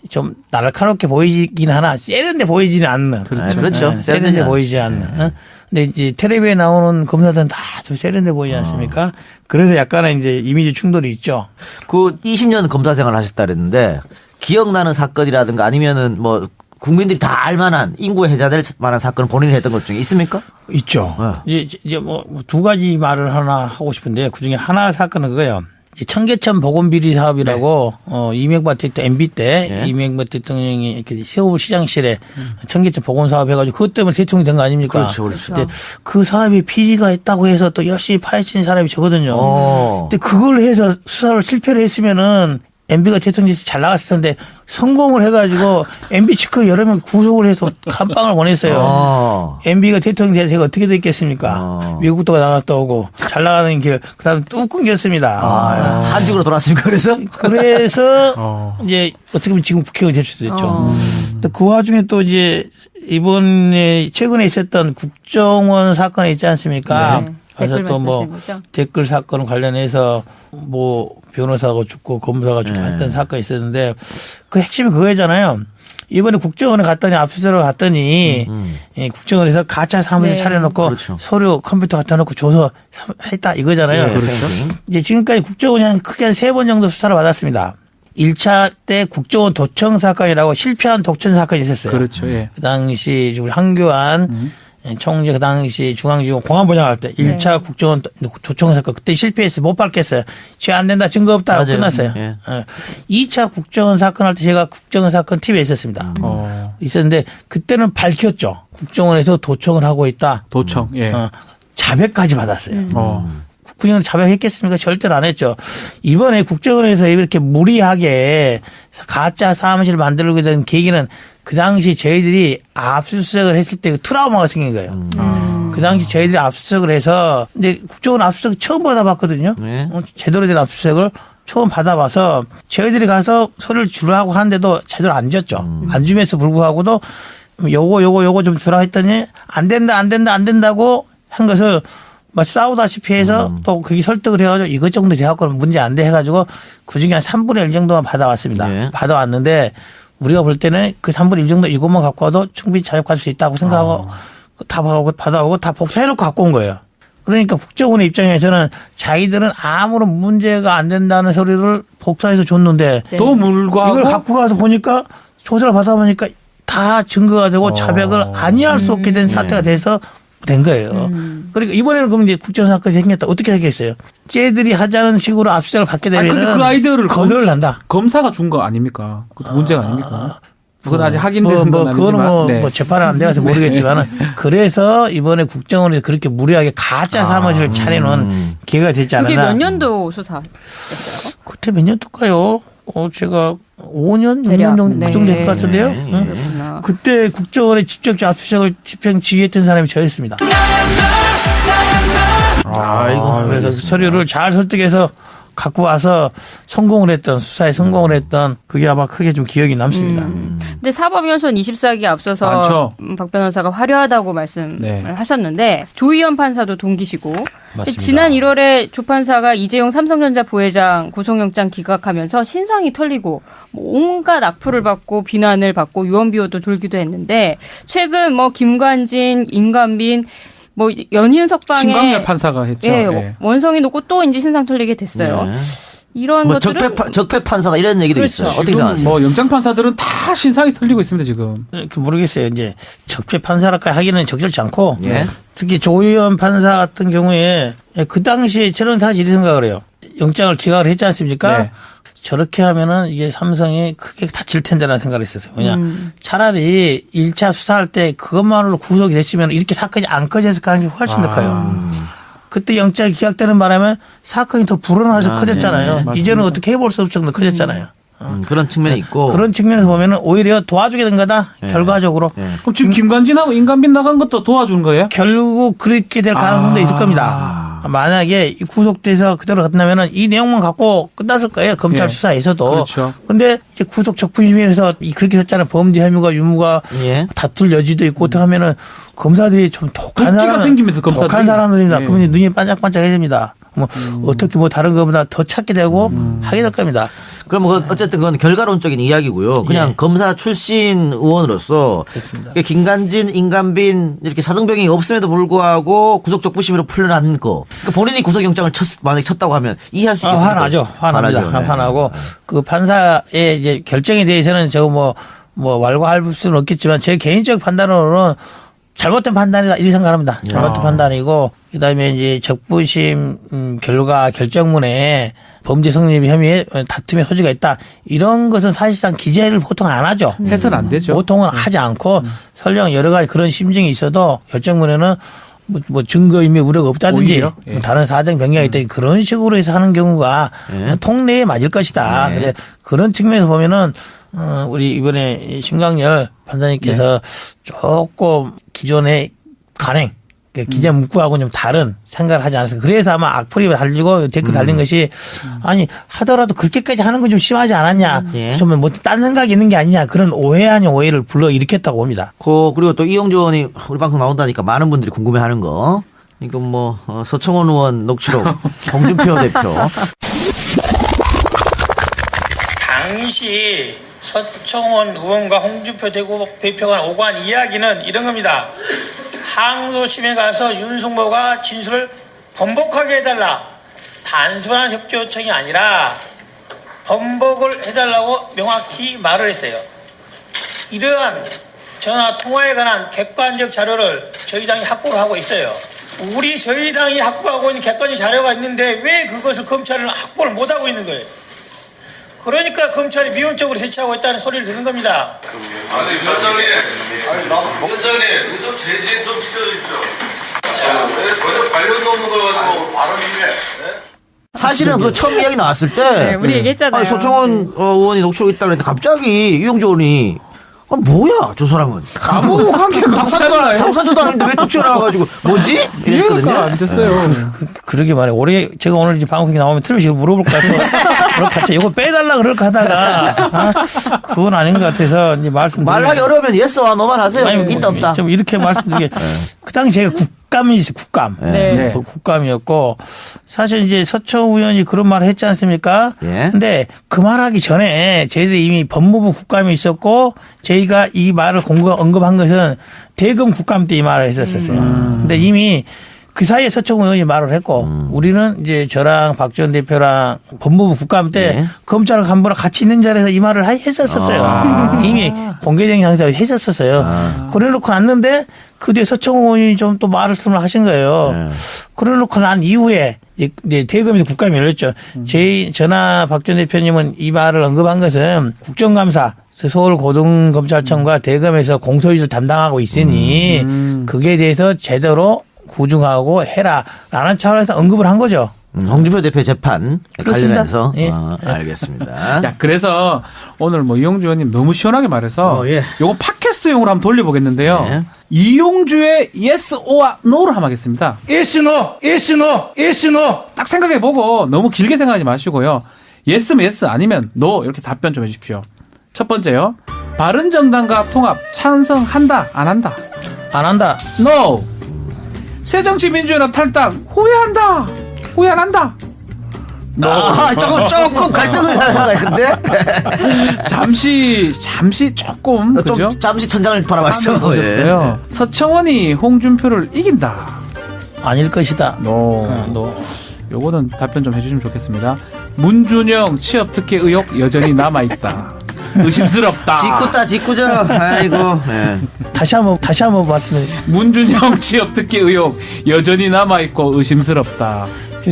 Speaker 6: 좀 날카롭게 보이긴 하나 세련돼 보이지는 않는.
Speaker 1: 그렇죠. 그렇죠.
Speaker 6: 세련돼 보이지 않는. 어? 근데 이제 텔레비에 나오는 검사들은 다 좀 세련돼 보이지 않습니까? 그래서 약간의 이제 이미지 충돌이 있죠.
Speaker 1: 그 20년 검사 생활을 하셨다 그랬는데 기억나는 사건이라든가 아니면은 뭐 국민들이 다 알만한 인구 해자될 만한 사건을 본인이 했던 것 중에 있습니까?
Speaker 6: 있죠. 이제 뭐 두 가지 말을 하나 하고 싶은데 그 중에 하나 사건은 그거예요. 청계천 보건비리 사업이라고 이명박 대통령 MB 때 이명박 대통령이 이렇게 세울 시장실에 청계천 보건 사업 해가지고 그것 때문에 대통령이 된 거 아닙니까?
Speaker 1: 그렇죠, 그렇죠.
Speaker 6: 근데 그 사업에 비리가 있다고 해서 또 열심히 파헤친 사람이 저거든요. 근데 그걸 해서 수사를 실패를 했으면은 MB가 대통령이 잘 나갔을 텐데 성공을 해가지고 MB 측근 여러 명 구속을 해서 감방을 보냈어요. MB가 대통령이 돼서 제가 어떻게 됐겠습니까? 미국도 나갔다 오고 잘 나가는 길 그다음에 뚝 끊겼습니다.
Speaker 1: 한직으로 돌아왔습니까? 그래서?
Speaker 6: 그래서 이제 어떻게 보면 지금 국회의원이 될 수도 있죠. 또 그 와중에 또 이제 이번에 최근에 있었던 국정원 사건이 있지 않습니까?
Speaker 3: 네.
Speaker 6: 그래서
Speaker 3: 댓글
Speaker 6: 또 뭐
Speaker 3: 말씀하신 거죠?
Speaker 6: 댓글 사건 관련해서 뭐 변호사가 죽고 검사가 죽고 했던 사건이 있었는데 그 핵심이 그거잖아요. 이번에 국정원에 갔더니 압수수색을 갔더니 국정원에서 가짜 사무실
Speaker 3: 네.
Speaker 6: 차려놓고
Speaker 1: 그렇죠.
Speaker 6: 서류 컴퓨터 갖다 놓고 줘서 했다 이거잖아요.
Speaker 1: 예, 그렇죠.
Speaker 6: 이제 지금까지 국정원이 한 크게 한 3번 정도 수사를 받았습니다. 1차 때 국정원 도청 사건이라고 실패한 독청 사건이 있었어요.
Speaker 2: 그렇죠. 예.
Speaker 6: 그 당시 우리 한교안 총재 그 당시 중앙지검 공안부장할 때 1차 국정원 도청 사건 그때 실패했어요. 못 밝겠어요. 죄 안 된다 증거 없다
Speaker 1: 맞아요.
Speaker 6: 끝났어요.
Speaker 1: 예.
Speaker 6: 2차 국정원 사건 할 때 제가 국정원 사건 팀에 있었습니다. 있었는데 그때는 밝혔죠. 국정원에서 도청을 하고 있다.
Speaker 2: 도청. 예.
Speaker 6: 자백까지 받았어요. 국정원을 자백했겠습니까? 절대로 안 했죠. 이번에 국정원에서 이렇게 무리하게 가짜 사무실을 만들게 된 계기는 그 당시 저희들이 압수수색을 했을 때 트라우마가 생긴 거예요. 그 당시 저희들이 압수수색을 해서 근데 국정원 압수수색 처음 받아봤거든요.
Speaker 1: 네.
Speaker 6: 제대로 된 압수수색을 처음 받아봐서 저희들이 가서 서류를 주라고 하는데도 제대로 안 줬죠. 안 줌에서 불구하고도 요거 좀 주라 했더니 안 된다고 한 것을 막 싸우다시피 해서 또 그게 설득을 해가지고 이것 정도 돼갖고는 문제 안 돼 해가지고 그중에 한 3분의 1 정도만 받아왔습니다.
Speaker 1: 네.
Speaker 6: 받아왔는데 우리가 볼 때는 그 3분의 1 정도 이것만 갖고 와도 충분히 자격할 수 있다고 생각하고 다 받아오고 다 복사해놓고 갖고 온 거예요. 그러니까 국정원의 입장에서는 자기들은 아무런 문제가 안 된다는 소리를 복사해서 줬는데
Speaker 3: 네.
Speaker 2: 또 물과하고
Speaker 6: 이걸 갖고 가서 보니까 조사를 받아보니까 다 증거가 되고 자백을 아니할 수 없게 된 사태가 돼서 된 거예요. 그러니까 이번에는 그럼 이제 국정원 사건이 생겼다. 어떻게 하겠어요? 쟤들이 하자는 식으로 압수수색을 받게 되면
Speaker 2: 근데 그 아이디어를
Speaker 6: 거절을 한다.
Speaker 2: 검사가 준 거 아닙니까? 그것도 문제가 아닙니까? 그건 아직 확인되는 건
Speaker 6: 그거는
Speaker 2: 아니지만.
Speaker 6: 뭐 재판은 안 돼서 모르겠지만 그래서 이번에 국정원에서 그렇게 무리하게 가짜 사무실을 차려놓은 기회가 됐지 않았나.
Speaker 3: 그게 몇 년도 수사였어요?
Speaker 6: 그때 몇 년도일까요? 제가 5년, 6년
Speaker 3: 대략.
Speaker 6: 정도
Speaker 3: 네.
Speaker 6: 그 정도 될 것 같은데요.
Speaker 3: 네.
Speaker 6: 응?
Speaker 3: 그렇구나.
Speaker 6: 그때 국정원의 직접 압수수색을 집행 지휘했던 사람이 저였습니다.
Speaker 1: 아이고.
Speaker 6: 그래서 그 서류를 잘 설득해서 갖고 와서 성공을 했던 수사에 성공을 했던 그게 아마 크게 좀 기억이 남습니다.
Speaker 3: 근데 사법연수원 24기 앞서서
Speaker 2: 많죠.
Speaker 3: 박 변호사가 화려하다고 말씀을
Speaker 2: 네.
Speaker 3: 하셨는데 조희연 판사도 동기시고
Speaker 6: 맞습니다.
Speaker 3: 지난 1월에 조 판사가 이재용 삼성전자 부회장 구속영장 기각하면서 신상이 털리고 뭐 온갖 악플을 받고 비난을 받고 유언비어도 돌기도 했는데 최근 뭐 김관진, 임관빈 뭐 연이은 석방에
Speaker 2: 신광열 판사가 했죠.
Speaker 3: 예,
Speaker 2: 예.
Speaker 3: 원성이 높고 또 이제 신상 털리게 됐어요.
Speaker 1: 네.
Speaker 3: 이런
Speaker 1: 뭐
Speaker 3: 것들은
Speaker 1: 적폐 판사다 이런 얘기도
Speaker 3: 그렇죠.
Speaker 1: 있어요. 어떻게
Speaker 2: 지금
Speaker 1: 생각하세요?
Speaker 2: 뭐 영장 판사들은 다 신상이 털리고 있습니다 지금.
Speaker 6: 모르겠어요. 이제 적폐 판사랄까 하기는 적절치 않고
Speaker 1: 예.
Speaker 6: 특히 조희연 판사 같은 경우에 그 당시에 저는 사실 이렇게 생각을 해요. 영장을 기각을 했지 않습니까?
Speaker 2: 네.
Speaker 6: 저렇게 하면은 이게 삼성이 크게 다칠 텐데라는 생각을 했었어요. 왜냐 차라리 1차 수사할 때 그것만으로 구속이 됐으면 이렇게 사건이 안 꺼졌을 가능성이 훨씬 더 커요. 그때 영장이 기각되는 바람에 사건이 더 불어나서 커졌잖아요.
Speaker 2: 네.
Speaker 6: 이제는 어떻게 해볼 수 없을 정도로 커졌잖아요.
Speaker 1: 그런 측면이 있고.
Speaker 6: 그런 측면에서 보면은 오히려 도와주게 된 거다. 결과적으로.
Speaker 2: 그럼 지금 김관진하고 임관빈 나간 것도 도와준 거예요?
Speaker 6: 결국 그렇게 될 가능성도 있을 겁니다. 만약에 구속돼서 그대로 끝나면은 이 내용만 갖고 끝났을 거예요. 검찰
Speaker 2: 예.
Speaker 6: 수사에서도.
Speaker 2: 그렇죠.
Speaker 6: 근데 이제 구속 적분심의에서 그렇게 했잖아요. 범죄 혐의가 유무가
Speaker 1: 예.
Speaker 6: 다툴 여지도 있고 어떻게 하면은 검사들이 좀 독한
Speaker 2: 도끼가
Speaker 6: 사람,
Speaker 2: 생기면서 검사들이.
Speaker 6: 독한 사람들입니다.
Speaker 2: 예.
Speaker 6: 그러면 눈이 반짝반짝해야 됩니다. 뭐 어떻게 뭐 다른 것보다 더 찾게 되고 하게 될 겁니다.
Speaker 1: 그럼 어쨌든 그건 결과론적인 이야기고요. 그냥
Speaker 6: 예.
Speaker 1: 검사 출신 의원으로서
Speaker 6: 그렇습니다.
Speaker 1: 김관진, 임관빈 이렇게 사정병이 없음에도 불구하고 구속적부심으로 풀려난 거. 그러니까 본인이 구속영장을 만약에 쳤다고 하면 이해할 수 있겠습니까?
Speaker 6: 화나죠. 화납니다.
Speaker 1: 화나죠. 네.
Speaker 6: 화나고 그 판사의 이제 결정에 대해서는 저거 뭐 왈가할 수는 없겠지만 제 개인적 판단으로는 잘못된 판단이다 이렇게 생각합니다. 잘못된 판단이고 그다음에 이제 적부심 결과 결정문에 범죄 성립 혐의에 다툼의 소지가 있다 이런 것은 사실상 기재를 보통 안 하죠.
Speaker 2: 해서는 안 되죠.
Speaker 6: 보통은 하지 않고 설령 여러 가지 그런 심증이 있어도 결정문에는 뭐 증거인멸 우려가 없다든지
Speaker 2: 오히려? 예.
Speaker 6: 뭐 다른 사정 변경이 있다든지 그런 식으로 해서 하는 경우가 통례에 맞을 것이다.
Speaker 1: 네.
Speaker 6: 근데 그런 측면에서 보면은 우리 이번에 심광열 판사님께서 조금 기존의 간행 기재 문구하고 좀 다른 생각을 하지 않았어요. 그래서 아마 악플이 달리고 댓글 달린 것이 아니 하더라도 그렇게까지 하는 건 좀 심하지 않았냐.
Speaker 1: 예.
Speaker 6: 좀 뭐 딴 생각이 있는 게 아니냐. 그런 오해 아닌 오해를 불러일으켰다고 봅니다.
Speaker 1: 그리고 또 이용주 의원이 우리 방송 나온다니까 많은 분들이 궁금해하는 거. 이건 뭐 서청원 의원 녹취록, 홍준표 대표.
Speaker 8: 당시 서청원 의원과 홍준표 대표가 오고 한 이야기는 이런 겁니다. 항소심에 가서 윤석모가 진술을 번복하게 해달라. 단순한 협조 요청이 아니라 번복을 해달라고 명확히 말을 했어요. 이러한 전화 통화에 관한 객관적 자료를 저희 당이 확보를 하고 있어요. 저희 당이 확보하고 있는 객관적 자료가 있는데 왜 그것을 검찰은 확보를 못하고 있는 거예요? 그러니까 검찰이 미온적으로 제치하고 있다는 소리를 듣는 겁니다.
Speaker 4: 아니 위원장님, 위원장님 좀 제재 좀 시켜주십시오. 왜 전혀 관련도 없는 걸 가지고 발언인데?
Speaker 1: 사실은 그 처음 이야기 나왔을 때
Speaker 3: 네, 우리 얘기했잖아요.
Speaker 1: 아니, 서청원 의원이 녹취록 있다고 했는데 갑자기 이용주 의원이 뭐야 저 사람은
Speaker 2: 아무 관계가 없잖아요.
Speaker 1: 당사자도 아닌데 왜 또 튀어나와가지고 뭐지?
Speaker 2: 이해가
Speaker 1: 이랬거든요.
Speaker 2: 안 됐어요.
Speaker 6: 그러게 말해. 올해 제가 오늘 이제 방송에 나오면 틀림없이 물어볼 것 같아서 그럼 같이 이거 빼달라 그럴까 하다가 그건 아닌 것 같아서 이제
Speaker 1: 말하기 어려우면 예스와 노만 하세요. 있다 없다.
Speaker 6: 좀 이렇게 말씀드리게 그 당시 제가 국감이 있어요. 국감.
Speaker 3: 네.
Speaker 6: 국감이었고 사실 이제 서청 의원이 그런 말을 했지 않습니까?
Speaker 1: 예.
Speaker 6: 근데 그 말하기 전에 저희들이 이미 법무부 국감이 있었고 저희가 이 말을 언급한 것은 대검 국감 때 이 말을 했었어요. 근데 이미 그 사이에 서청 의원이 말을 했고 우리는 이제 저랑 박지원 대표랑 법무부 국감 때
Speaker 1: 네.
Speaker 6: 검찰 간부랑 같이 있는 자리에서 이 말을 했었어요. 이미 공개적인 행사를 했었어요. 그래놓고 났는데 그 뒤에 서청 의원이 좀 또 말씀을 하신 거예요. 그래놓고 난 이후에 이제 대검에서 국감이 열렸죠. 저나 박지원 대표님은 이 말을 언급한 것은 국정감사 서울고등검찰청과 대검에서 공소유지를 담당하고 있으니 그게 대해서 제대로 구중하고 해라라는 차원에서 언급을 한 거죠.
Speaker 1: 홍준표 대표 재판
Speaker 6: 그렇습니다.
Speaker 1: 관련해서
Speaker 6: 예.
Speaker 1: 알겠습니다.
Speaker 2: 야, 그래서 오늘 뭐 이용주 의원님 너무 시원하게 말해서
Speaker 1: 예.
Speaker 2: 요거 팟캐스트용으로 한번 돌려보겠는데요.
Speaker 1: 네.
Speaker 2: 이용주의 yes or no를 한번 하겠습니다.
Speaker 6: yes, no, yes, no, yes, no.
Speaker 2: 딱 생각해보고 너무 길게 생각하지 마시고요. yes면 yes 아니면 no 이렇게 답변 좀 해주십시오. 첫 번째요. 바른정당과 통합 찬성한다 안 한다?
Speaker 6: 안 한다.
Speaker 2: no. 새정치민주연합 탈당 후회한다 후회 안 한다? no.
Speaker 1: 조금 갈등을 하는 것 같은데?
Speaker 2: 잠시 조금
Speaker 1: 좀
Speaker 2: 그죠?
Speaker 1: 잠시 천장을 바라봤어.
Speaker 2: 보셨어요. 서청원이 홍준표를 이긴다.
Speaker 6: 아닐 것이다.
Speaker 2: no.
Speaker 6: no.
Speaker 2: 요거는 답변 좀 해주시면 좋겠습니다. 문준영 취업 특혜 의혹 여전히 남아 있다. 의심스럽다.
Speaker 1: 짓궂죠. 아이고. 예.
Speaker 6: 다시 한번 봤으면
Speaker 2: 문준영 취업 특혜 의혹 여전히 남아 있고 의심스럽다.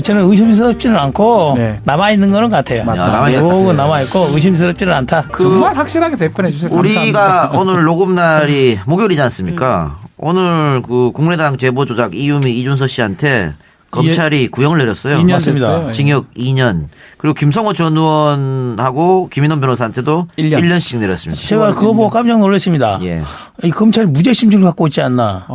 Speaker 6: 저는 의심스럽지는 않고
Speaker 2: 네.
Speaker 6: 남아 있는 거는 같아요.
Speaker 1: 남아있어요.
Speaker 6: 남아 있고 의심스럽지는 않다.
Speaker 2: 정말 확실하게 답변해 주셔서
Speaker 1: 우리가
Speaker 2: 감사합니다.
Speaker 1: 오늘 녹음 날이 목요일이지 않습니까? 오늘 그 국민의당 제보 조작 이유미 이준서 씨한테 검찰이 구형을 내렸어요.
Speaker 2: 2년
Speaker 6: 맞습니다.
Speaker 2: 됐어요.
Speaker 1: 징역 2년. 그리고 김성호 전 의원하고 김인원 변호사한테도
Speaker 2: 1년.
Speaker 1: 1년씩 내렸습니다.
Speaker 6: 제가 그거 보고 깜짝 놀랐습니다.
Speaker 1: 예.
Speaker 6: 이 검찰이 무죄심증을 갖고 있지 않나.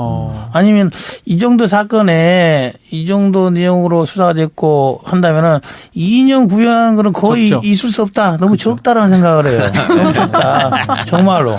Speaker 6: 아니면 이 정도 사건에 이 정도 내용으로 수사가 됐고 한다면은 2년 구형하는 거는 거의
Speaker 2: 적죠.
Speaker 6: 있을 수 없다. 너무 적다라는 생각을 해요. 너무 적다. 정말로.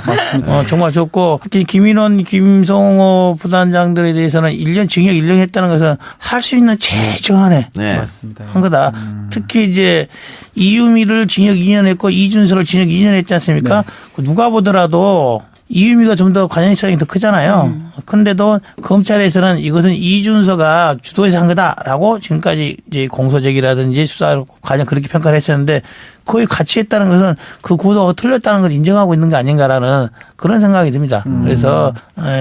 Speaker 6: 정말 적고 특히 김인원, 김성호 부단장들에 대해서는 1년 징역 1년 했다는 것은 할 수 있는 최저한의
Speaker 1: 네.
Speaker 2: 맞습니다.
Speaker 6: 한 거다. 특히 이제 이유미를 징역 2년 했고 이준서를 징역 2년 했지 않습니까? 누가 보더라도 이유미가 좀 더 관여성이 더 크잖아요. 근데도 검찰에서는 이것은 이준서가 주도해서 한 거다라고 지금까지 이제 공소제기라든지 수사 과정 그렇게 평가를 했었는데 거의 같이 했다는 것은 그 구도가 틀렸다는 걸 인정하고 있는 거 아닌가라는 그런 생각이 듭니다. 그래서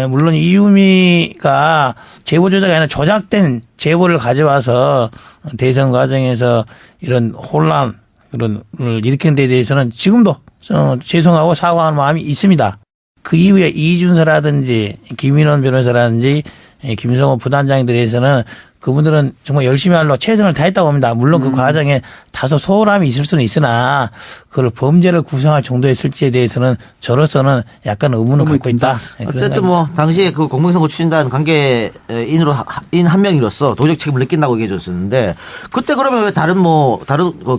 Speaker 6: 물론 이유미가 제보 조작이 아니라 조작된 제보를 가져와서 대선 과정에서 이런 혼란 이런 일으킨 데 대해서는 지금도 죄송하고 사과하는 마음이 있습니다. 그 이후에 이준서라든지 김인원 변호사라든지 김성호 부단장들에서는 그분들은 정말 열심히 하려고 최선을 다했다고 합니다. 물론 그 과정에 다소 소홀함이 있을 수는 있으나 그걸 범죄를 구성할 정도였을지에 대해서는 저로서는 약간 의문을 갖고 있다.
Speaker 1: 어쨌든 뭐 당시에 그 공명선거 추진단 관계인으로 인 한 명으로서 도적 책임을 느낀다고 얘기해 줬었는데 그때 그러면 왜 다른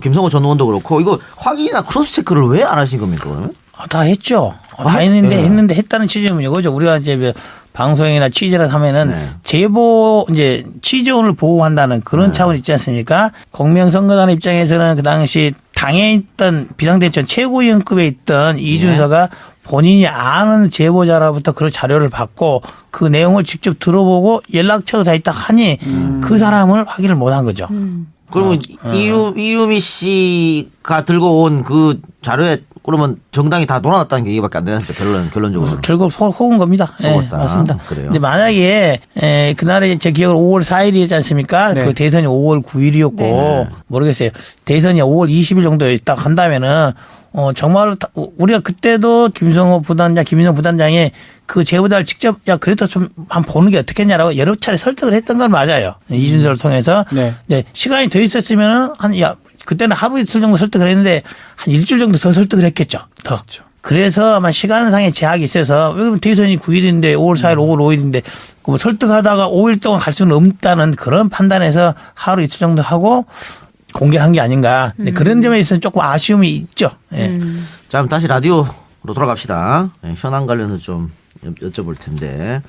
Speaker 1: 김성호 전 의원도 그렇고 이거 확인이나 크로스 체크를 왜 안 하신 겁니까 그러면?
Speaker 6: 다 했죠. 다 했는데 했다는 취지는 이거죠. 우리가 이제 방송이나 취재를 하면은 제보 이제 취재원을 보호한다는 그런 차원이 있지 않습니까? 공명선거단 입장에서는 그 당시 당에 있던 비상대처 최고위원급에 있던 이준서가 본인이 아는 제보자로부터 그런 자료를 받고 그 내용을 직접 들어보고 연락처도 다 있다 하니 그 사람을 확인을 못한 거죠.
Speaker 1: 그러면 이유미 씨가 들고 온 그 자료에 그러면 정당이 다 놀아놨다는 게 이게밖에 안 되는 않습니까? 결론적으로.
Speaker 6: 결국 속은 겁니다.
Speaker 1: 속았다.
Speaker 6: 네, 맞습니다.
Speaker 1: 그래요.
Speaker 6: 근데 만약에 그날에 제 기억으로 5월 4일이었지 않습니까?
Speaker 2: 네.
Speaker 6: 그 대선이 5월 9일이었고 모르겠어요. 대선이 5월 20일 정도에 딱 한다면은 정말로 우리가 그때도 김성호 부단장, 김인호 부단장이 그 제보자를 직접 야 그래도 좀 한번 보는 게 어떻겠냐라고 여러 차례 설득을 했던 건 맞아요. 이준서를 통해서. 네. 시간이 더 있었으면은 그때는 하루 이틀 정도 설득을 했는데 한 일주일 정도 더 설득을 했겠죠. 더. 그렇죠. 그래서 아마 시간상의 제약이 있어서 왜냐면 대선이 9일인데 5월 4일, 5월 5일인데 뭐 설득하다가 5일 동안 갈 수는 없다는 그런 판단에서 하루 이틀 정도 하고 공개를 한 게 아닌가. 그런 점에 있어서는 조금 아쉬움이 있죠. 예.
Speaker 1: 자, 그럼 다시 라디오로 돌아갑시다. 현안 관련해서 좀 여쭤볼 텐데.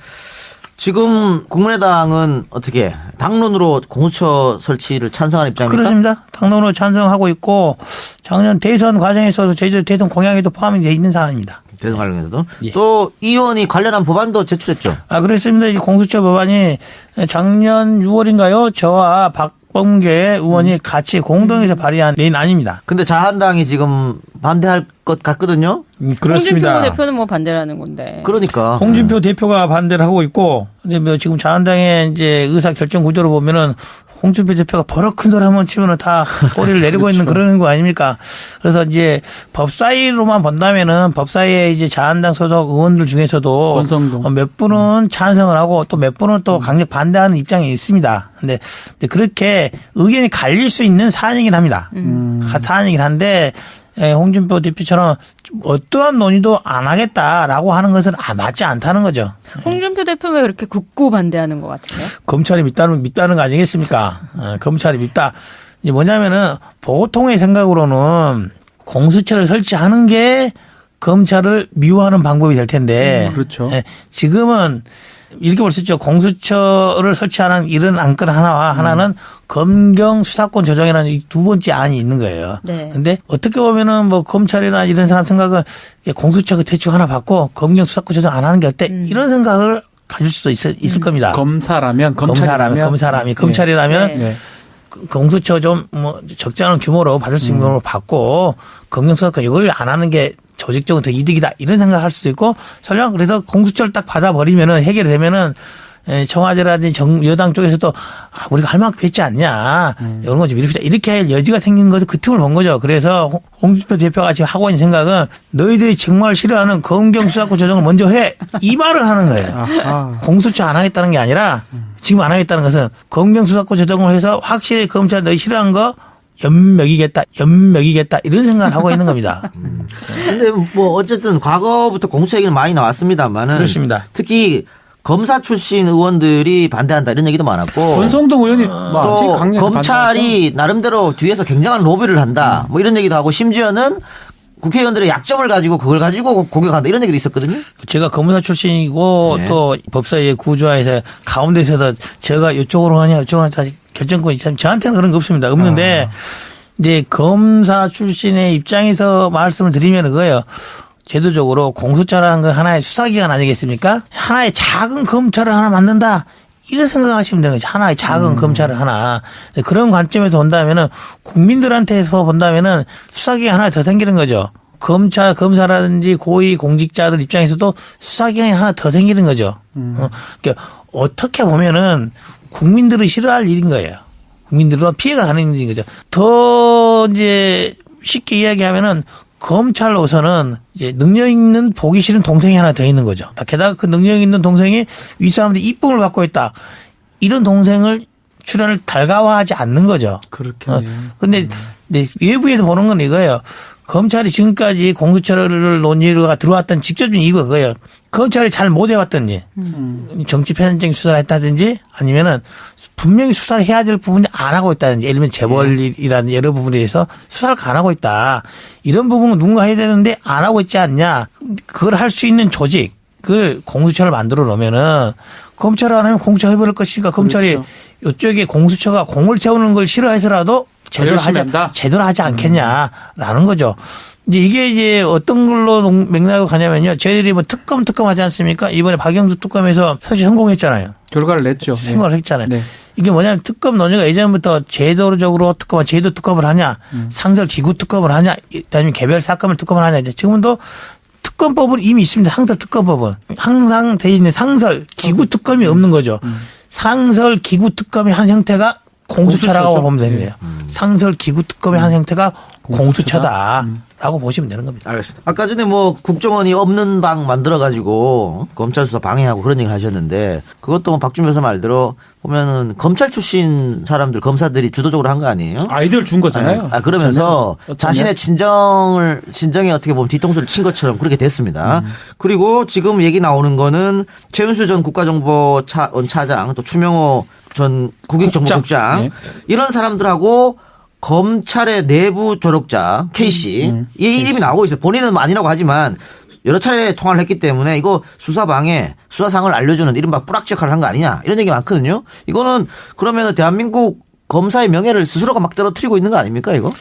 Speaker 1: 지금 국민의당은 어떻게 당론으로 공수처 설치를 찬성하는 입장입니까?
Speaker 6: 그렇습니다. 당론으로 찬성하고 있고 작년 대선 과정에서도 저희들 대선 공약에도 포함이 되어 있는 사안입니다.
Speaker 1: 대선 관련해서도. 또 이 의원이 관련한 법안도 제출했죠.
Speaker 6: 그렇습니다. 이 공수처 법안이 작년 6월인가요? 저와 박범계 의원이 같이 공동해서 발의한 내안입니다.
Speaker 1: 근데 자한당이 지금 반대할 것 같거든요.
Speaker 6: 그렇습니다.
Speaker 3: 홍준표 대표는 뭐 반대라는 건데.
Speaker 1: 그러니까.
Speaker 6: 홍준표 대표가 반대를 하고 있고, 근데 뭐 지금 자한당의 이제 의사 결정 구조를 보면은 홍준표 대표가 버럭 큰 소리 한번 치면은 다 꼬리를 내리고 있는 그런 거 아닙니까? 그래서 이제 법사위로만 본다면은 법사위에 이제 자한당 소속 의원들 중에서도
Speaker 2: 권성동.
Speaker 6: 몇 분은 찬성을 하고 또 몇 분은 또 강력 반대하는 입장이 있습니다. 근데 그렇게 의견이 갈릴 수 있는 사안이긴 합니다. 사안이긴 한데 홍준표 대표처럼 어떠한 논의도 안 하겠다라고 하는 것은 맞지 않다는 거죠.
Speaker 3: 홍준표 대표 왜 그렇게 굳고 반대하는 것 같으세요?
Speaker 6: 검찰이 밉다는 거 아니겠습니까? 검찰이 밉다. 이제 뭐냐면은 보통의 생각으로는 공수처를 설치하는 게 검찰을 미워하는 방법이 될 텐데.
Speaker 2: 그렇죠.
Speaker 6: 지금은 이렇게 볼 수 있죠. 공수처를 설치하는 이런 안건 하나와 하나는 검경 수사권 조정이라는 이 두 번째 안이 있는 거예요.
Speaker 3: 네.
Speaker 6: 근데 어떻게 보면은 뭐 검찰이나 이런 사람 생각은 공수처 대충 하나 받고 검경 수사권 조정 안 하는 게 어때? 이런 생각을 가질 수도 있을 겁니다.
Speaker 2: 검찰이라면
Speaker 6: 검찰이라면
Speaker 2: 네.
Speaker 6: 공수처 좀 뭐 적지 않은 규모로 받을 수 있는 규모로 받고 검경 수사권 이걸 안 하는 게 조직적으로 더 이득이다 이런 생각을 할 수도 있고 설령 그래서 공수처를 딱 받아버리면은 해결이 되면은 청와대라든지 여당 쪽에서도 우리가 할 만큼 했지 않냐 이런 거 좀 이렇게 할 여지가 생긴 것은 그 틈을 본 거죠. 그래서 홍준표 대표가 지금 하고 있는 생각은 너희들이 정말 싫어하는 검경 수사권 조정을 먼저 해 이 말을 하는 거예요. 공수처 안 하겠다는 게 아니라 지금 안 하겠다는 것은 검경 수사권 조정을 해서 확실히 검찰 너희 싫어하는 거 연맥이겠다 이런 생각을 하고 있는 겁니다.
Speaker 1: 근데 뭐 어쨌든 과거부터 공수처 얘기는 많이 나왔습니다만은
Speaker 6: 그렇습니다.
Speaker 1: 특히 검사 출신 의원들이 반대한다 이런 얘기도 많았고
Speaker 2: 권성동 의원이
Speaker 1: 또 검찰이 나름대로 뒤에서 굉장한 로비를 한다 뭐 이런 얘기도 하고 심지어는 국회의원들의 약점을 가지고 그걸 가지고 공격한다 이런 얘기도 있었거든요.
Speaker 6: 제가 검사 출신이고
Speaker 1: 네.
Speaker 6: 또 법사위의 구조화에서 가운데서도 제가 이쪽으로 하냐 이쪽으로 하냐 결정권이 참 저한테는 그런 거 없습니다. 없는데 이제 검사 출신의 입장에서 말씀을 드리면 그거예요. 제도적으로 공수처라는 건 하나의 수사기관 아니겠습니까? 하나의 작은 검찰을 하나 만든다. 이런 생각하시면 되는 거죠. 하나의 작은 검찰을 하나. 그런 관점에서 본다면은 국민들한테서 본다면은 수사기관이 하나 더 생기는 거죠. 검사라든지 고위 공직자들 입장에서도 수사기관이 하나 더 생기는 거죠. 그러니까 어떻게 보면은 국민들을 싫어할 일인 거예요. 국민들은 피해가 가는 일인 거죠. 더 이제 쉽게 이야기하면은 검찰로서는 이제 능력 있는 보기 싫은 동생이 하나 더 있는 거죠. 게다가 그 능력 있는 동생이 윗사람들이 이쁨을 받고 있다. 이런 동생을 출연을 달가워하지 않는 거죠.
Speaker 2: 그렇게.
Speaker 6: 근데 외부에서 보는 건 이거예요. 검찰이 지금까지 공수처를 논의가 들어왔던 직접적인 이유가 그거예요. 검찰이 잘 못 해왔던지 정치 편향적인 수사를 했다든지 아니면은 분명히 수사를 해야 될 부분이 안 하고 있다든지 예를 들면 재벌이라는 여러 부분에 대해서 수사를 안 하고 있다. 이런 부분은 누군가 해야 되는데 안 하고 있지 않냐. 그걸 할 수 있는 조직을 공수처를 만들어 놓으면은 검찰을 안 하면 공수처 해버릴 것이니까 검찰이
Speaker 2: 그렇죠.
Speaker 6: 이쪽에 공수처가 공을 세우는 걸 싫어해서라도 제대로 하지 않겠냐라는 거죠. 이게 어떤 걸로 맥락으로 가냐면요. 저희들이 뭐 특검 하지 않습니까? 이번에 박영수 특검에서 사실 성공했잖아요.
Speaker 2: 결과를 냈죠.
Speaker 6: 성공을 했잖아요.
Speaker 2: 네.
Speaker 6: 이게 뭐냐면 특검 논의가 예전부터 제도적으로 제도 특검을 하냐, 상설 기구 특검을 하냐, 아니면 개별 사건을 특검을 하냐. 지금은 또 특검법은 이미 있습니다. 상설 특검법은. 항상 돼 있는 상설 기구 특검이 없는 거죠. 상설 기구 특검의 한 형태가 공수처라고 보면 되는 거예요. 상설 기구 특검의 한 형태가 공수처다라고 보시면 되는 겁니다.
Speaker 1: 알겠습니다. 아까 전에 뭐 국정원이 없는 방 만들어가지고 검찰 수사 방해하고 그런 얘기를 하셨는데 그것도 뭐 박준 변호사 말대로 보면은 검찰 출신 사람들 검사들이 주도적으로 한 거 아니에요?
Speaker 2: 아이디어를 준 거잖아요.
Speaker 1: 그러면서 자신의 진정에 어떻게 보면 뒤통수를 친 것처럼 그렇게 됐습니다. 그리고 지금 얘기 나오는 거는 최은수 전 국가정보원 차장 또 추명호 전 국익정보국장
Speaker 2: 네.
Speaker 1: 이런 사람들하고 검찰의 내부 조력자 K씨 이 이름이 나오고 있어요. 본인은 아니라고 하지만 여러 차례 통화를 했기 때문에 이거 수사방해 수사상을 알려주는 이른바 뿌락지 역할을 한 거 아니냐 이런 얘기 많거든요. 이거는 그러면 대한민국 검사의 명예를 스스로가 막 떨어뜨리고 있는 거 아닙니까 이거?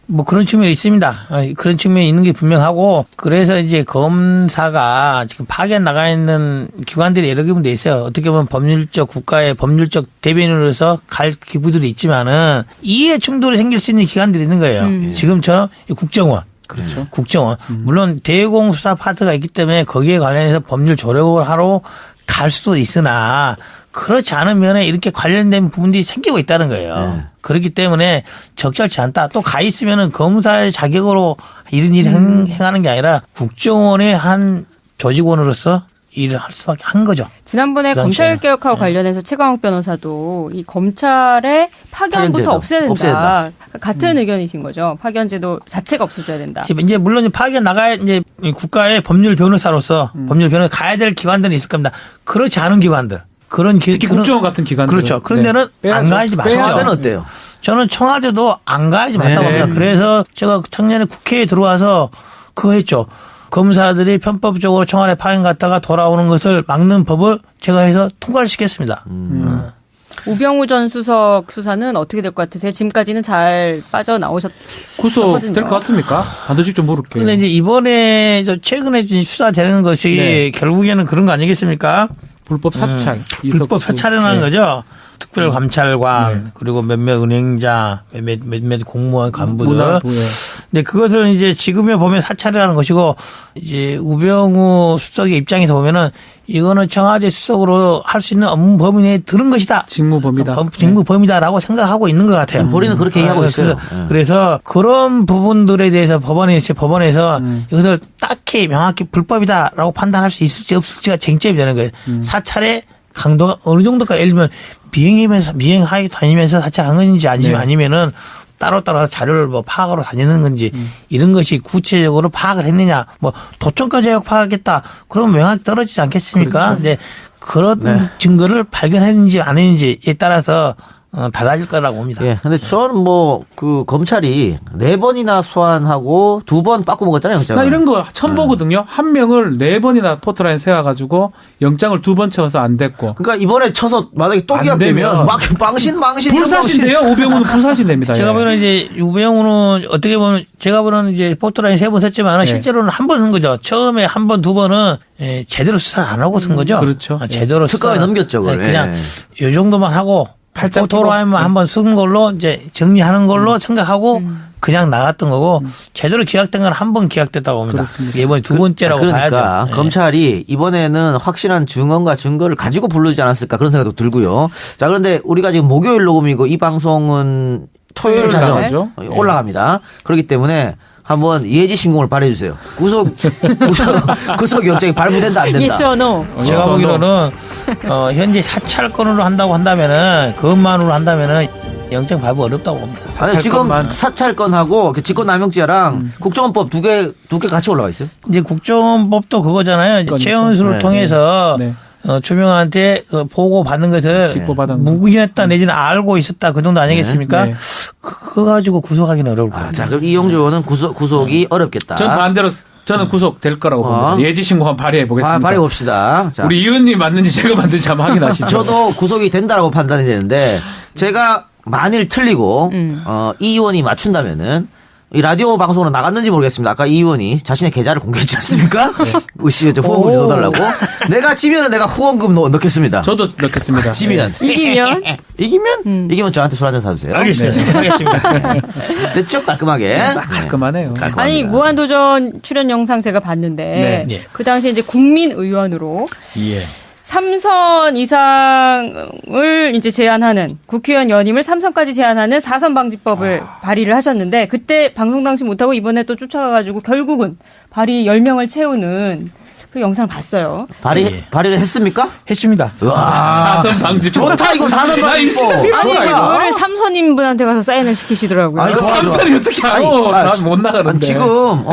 Speaker 6: 뭐 그런 측면이 있습니다. 그런 측면이 있는 게 분명하고 그래서 이제 검사가 지금 파견 나가 있는 기관들이 여러 군데 있어요. 어떻게 보면 국가의 법률적 대변인으로서 갈 기구들이 있지만은 이해 충돌이 생길 수 있는 기관들이 있는 거예요. 지금처럼 국정원.
Speaker 2: 그렇죠.
Speaker 6: 국정원. 물론 대공수사 파트가 있기 때문에 거기에 관련해서 법률 조력을 하러 갈 수도 있으나 그렇지 않은 면에 이렇게 관련된 부분들이 생기고 있다는 거예요.
Speaker 1: 네.
Speaker 6: 그렇기 때문에 적절치 않다. 또 가 있으면은 검사의 자격으로 이런 일을 행하는 게 아니라 국정원의 한 조직원으로서 일을 할 수밖에 한 거죠.
Speaker 3: 지난번에
Speaker 6: 그 당시에는.
Speaker 3: 검찰개혁하고 관련해서 최강욱 변호사도 이 검찰의 파견부터
Speaker 1: 파견제도.
Speaker 3: 없애야 된다.
Speaker 1: 없애야
Speaker 3: 같은 의견이신 거죠. 파견제도 자체가 없어져야 된다.
Speaker 6: 이제 물론 파견 나가야 이제 국가의 법률 변호사로서 법률 변호사 가야 될 기관들은 있을 겁니다. 그렇지 않은 기관들.
Speaker 2: 특히 국정원 같은 기관들.
Speaker 6: 그렇죠. 그런 데는 안 가야지 마세요.
Speaker 1: 청와대는 어때요?
Speaker 6: 저는 청와대도 안 가야지 맞다고
Speaker 2: 네.
Speaker 6: 합니다. 그래서 제가 작년에 국회에 들어와서 그거 했죠. 검사들이 편법적으로 청와대 파견 갔다가 돌아오는 것을 막는 법을 제가 해서 통과를 시켰습니다.
Speaker 3: 우병우 전 수석 수사는 어떻게 될 것 같으세요? 지금까지는 잘 빠져나오셨거든요.
Speaker 2: 구속될 것 같습니까? 반드시 좀 물을게요.
Speaker 6: 근데 이제 이번에 최근에 수사되는 것이
Speaker 2: 네.
Speaker 6: 결국에는 그런 거 아니겠습니까?
Speaker 2: 불법 사찰.
Speaker 6: 불법
Speaker 2: 이석수.
Speaker 6: 사찰이라는
Speaker 2: 네.
Speaker 6: 거죠. 특별감찰관
Speaker 2: 네.
Speaker 6: 그리고 몇몇 은행자 몇몇 공무원 간부들.
Speaker 2: 문화부, 예.
Speaker 6: 근데 그것을 이제 지금에 보면 사찰이라는 것이고 이제 우병우 수석의 입장에서 보면은 이거는 청와대 수석으로 할 수 있는 업무 범위 내에 들은 것이다.
Speaker 2: 직무 범위다.
Speaker 6: 직무 범위다라고 생각하고 있는 것 같아요.
Speaker 1: 본인은 그렇게 얘기하고 있어요.
Speaker 6: 그래서 그런 부분들에 대해서 법원에서 이것을 딱히 명확히 불법이다라고 판단할 수 있을지 없을지가 쟁점이 되는 거예요. 사찰의 강도가 어느 정도까 예를 들면 미행하게 다니면서 사찰한 건지 아니면은 따로따로 자료를 뭐 파악하러 다니는 건지 이런 것이 구체적으로 파악을 했느냐 뭐 도청까지 파악했다 그러면 명확히 떨어지지 않겠습니까?
Speaker 2: 그렇죠.
Speaker 6: 이제 그런 증거를 발견했는지 안 했는지에 따라서 달라질 거라고 봅니다.
Speaker 1: 예. 근데 저는 뭐 그 검찰이 4번이나 소환하고 2번 빠꾸 먹었잖아요.
Speaker 2: 나 이런 거 처음 보거든요. 한 명을 4번이나 포토라인 세워가지고 영장을 2번 채워서 안 됐고.
Speaker 1: 그러니까 이번에 쳐서 만약에 또
Speaker 2: 안
Speaker 1: 기각되면
Speaker 2: 되면
Speaker 1: 막 망신
Speaker 2: 불사신데요. 우병우는 불사신 됩니다.
Speaker 6: 제가
Speaker 2: 예.
Speaker 6: 보는 이제 우병우는 어떻게 보면 제가 보는 이제 포토라인 3번 썼지만 실제로는 한 번 쓴 거죠. 처음에 한 번, 2번은 제대로 수사를 안 하고 쓴 거죠.
Speaker 2: 그렇죠.
Speaker 6: 제대로
Speaker 1: 특검에 넘겼죠. 그걸.
Speaker 6: 그냥 요 정도만 하고 포토라인만 한번 쓴 걸로 이제 정리하는 걸로 생각하고 그냥 나갔던 거고 제대로 기각된 건 한 번 기각됐다고 봅니다.
Speaker 2: 그렇습니다.
Speaker 6: 이번에 2번째라고
Speaker 1: 그러니까
Speaker 6: 봐야죠.
Speaker 1: 검찰이 이번에는 확실한 증언과 증거를 가지고 부르지 않았을까 그런 생각도 들고요. 자, 그런데 우리가 지금 목요일 녹음이고 이 방송은 토요일 자정
Speaker 2: 나가죠.
Speaker 1: 올라갑니다. 그렇기 때문에 한번 예지 신공을 발휘해 주세요. 구속 영장이 발부된다 안 된다.
Speaker 3: Yes or no?
Speaker 6: 제가 보기로는 현재 사찰건으로 한다고 한다면은 그것만으로 한다면은 영장 발부 어렵다고 봅니다.
Speaker 1: 아니, 지금 사찰건하고 직권남용죄랑 국정원법 두 개 같이 올라와 있어요.
Speaker 6: 이제 국정원법도 그거잖아요. 이제 최은수를
Speaker 1: 네.
Speaker 6: 통해서
Speaker 2: 네.
Speaker 6: 주명한테 보고 받는 것을
Speaker 2: 직보받은 거.
Speaker 6: 무근이었다 내지는 알고 있었다 그 정도 아니겠습니까?
Speaker 2: 네.
Speaker 6: 그거 가지고 구속하기는 어려울 것 같아요.
Speaker 1: 자, 그럼 이용주 의원은 구속이 어렵겠다.
Speaker 2: 전 반대로 저는 구속될 거라고 봅니다. 예지신고 한번 발휘해 보겠습니다.
Speaker 1: 발휘해 봅시다. 자,
Speaker 2: 우리 이 의원님 맞는지 제가 맞는지 한번 확인하시죠.
Speaker 1: 저도 구속이 된다라고 판단이 되는데 제가 만일 틀리고 이 의원이 맞춘다면은 이 라디오 방송으로 나갔는지 모르겠습니다. 아까 이 의원이 자신의 계좌를 공개했지 않습니까? 의씨 후원금 좀 넣어달라고. 내가 지면은 내가 후원금 넣겠습니다.
Speaker 2: 저도 넣겠습니다.
Speaker 1: 지면. 이기면 저한테 술 한잔 사주세요.
Speaker 6: 알겠습니다. 하겠습니다.
Speaker 1: 됐죠? 깔끔하게.
Speaker 2: 깔끔하네요.
Speaker 3: 아니 무한도전 출연 영상 제가 봤는데
Speaker 6: 네.
Speaker 3: 그 당시 이제 국민의원으로
Speaker 6: 예.
Speaker 3: 3선 이상을 이제 제한하는 국회의원 연임을 3선까지 제한하는 4선 방지법을 발의를 하셨는데 그때 방송 당시 못하고 이번에 또 쫓아가가지고 결국은 발의 10명을 채우는 그 영상을 봤어요.
Speaker 1: 발의를 했습니까?
Speaker 6: 했습니다.
Speaker 1: 와.
Speaker 2: 4선 방지법.
Speaker 1: 좋다, 이거 4선 방지법.
Speaker 3: 아니 그거를 3선인 분한테 가서 사인을 시키시더라고요.
Speaker 1: 아니, 좋아, 좋아.
Speaker 2: 3선이 어떻게 알아? 난못 나가는데.
Speaker 1: 아니, 지금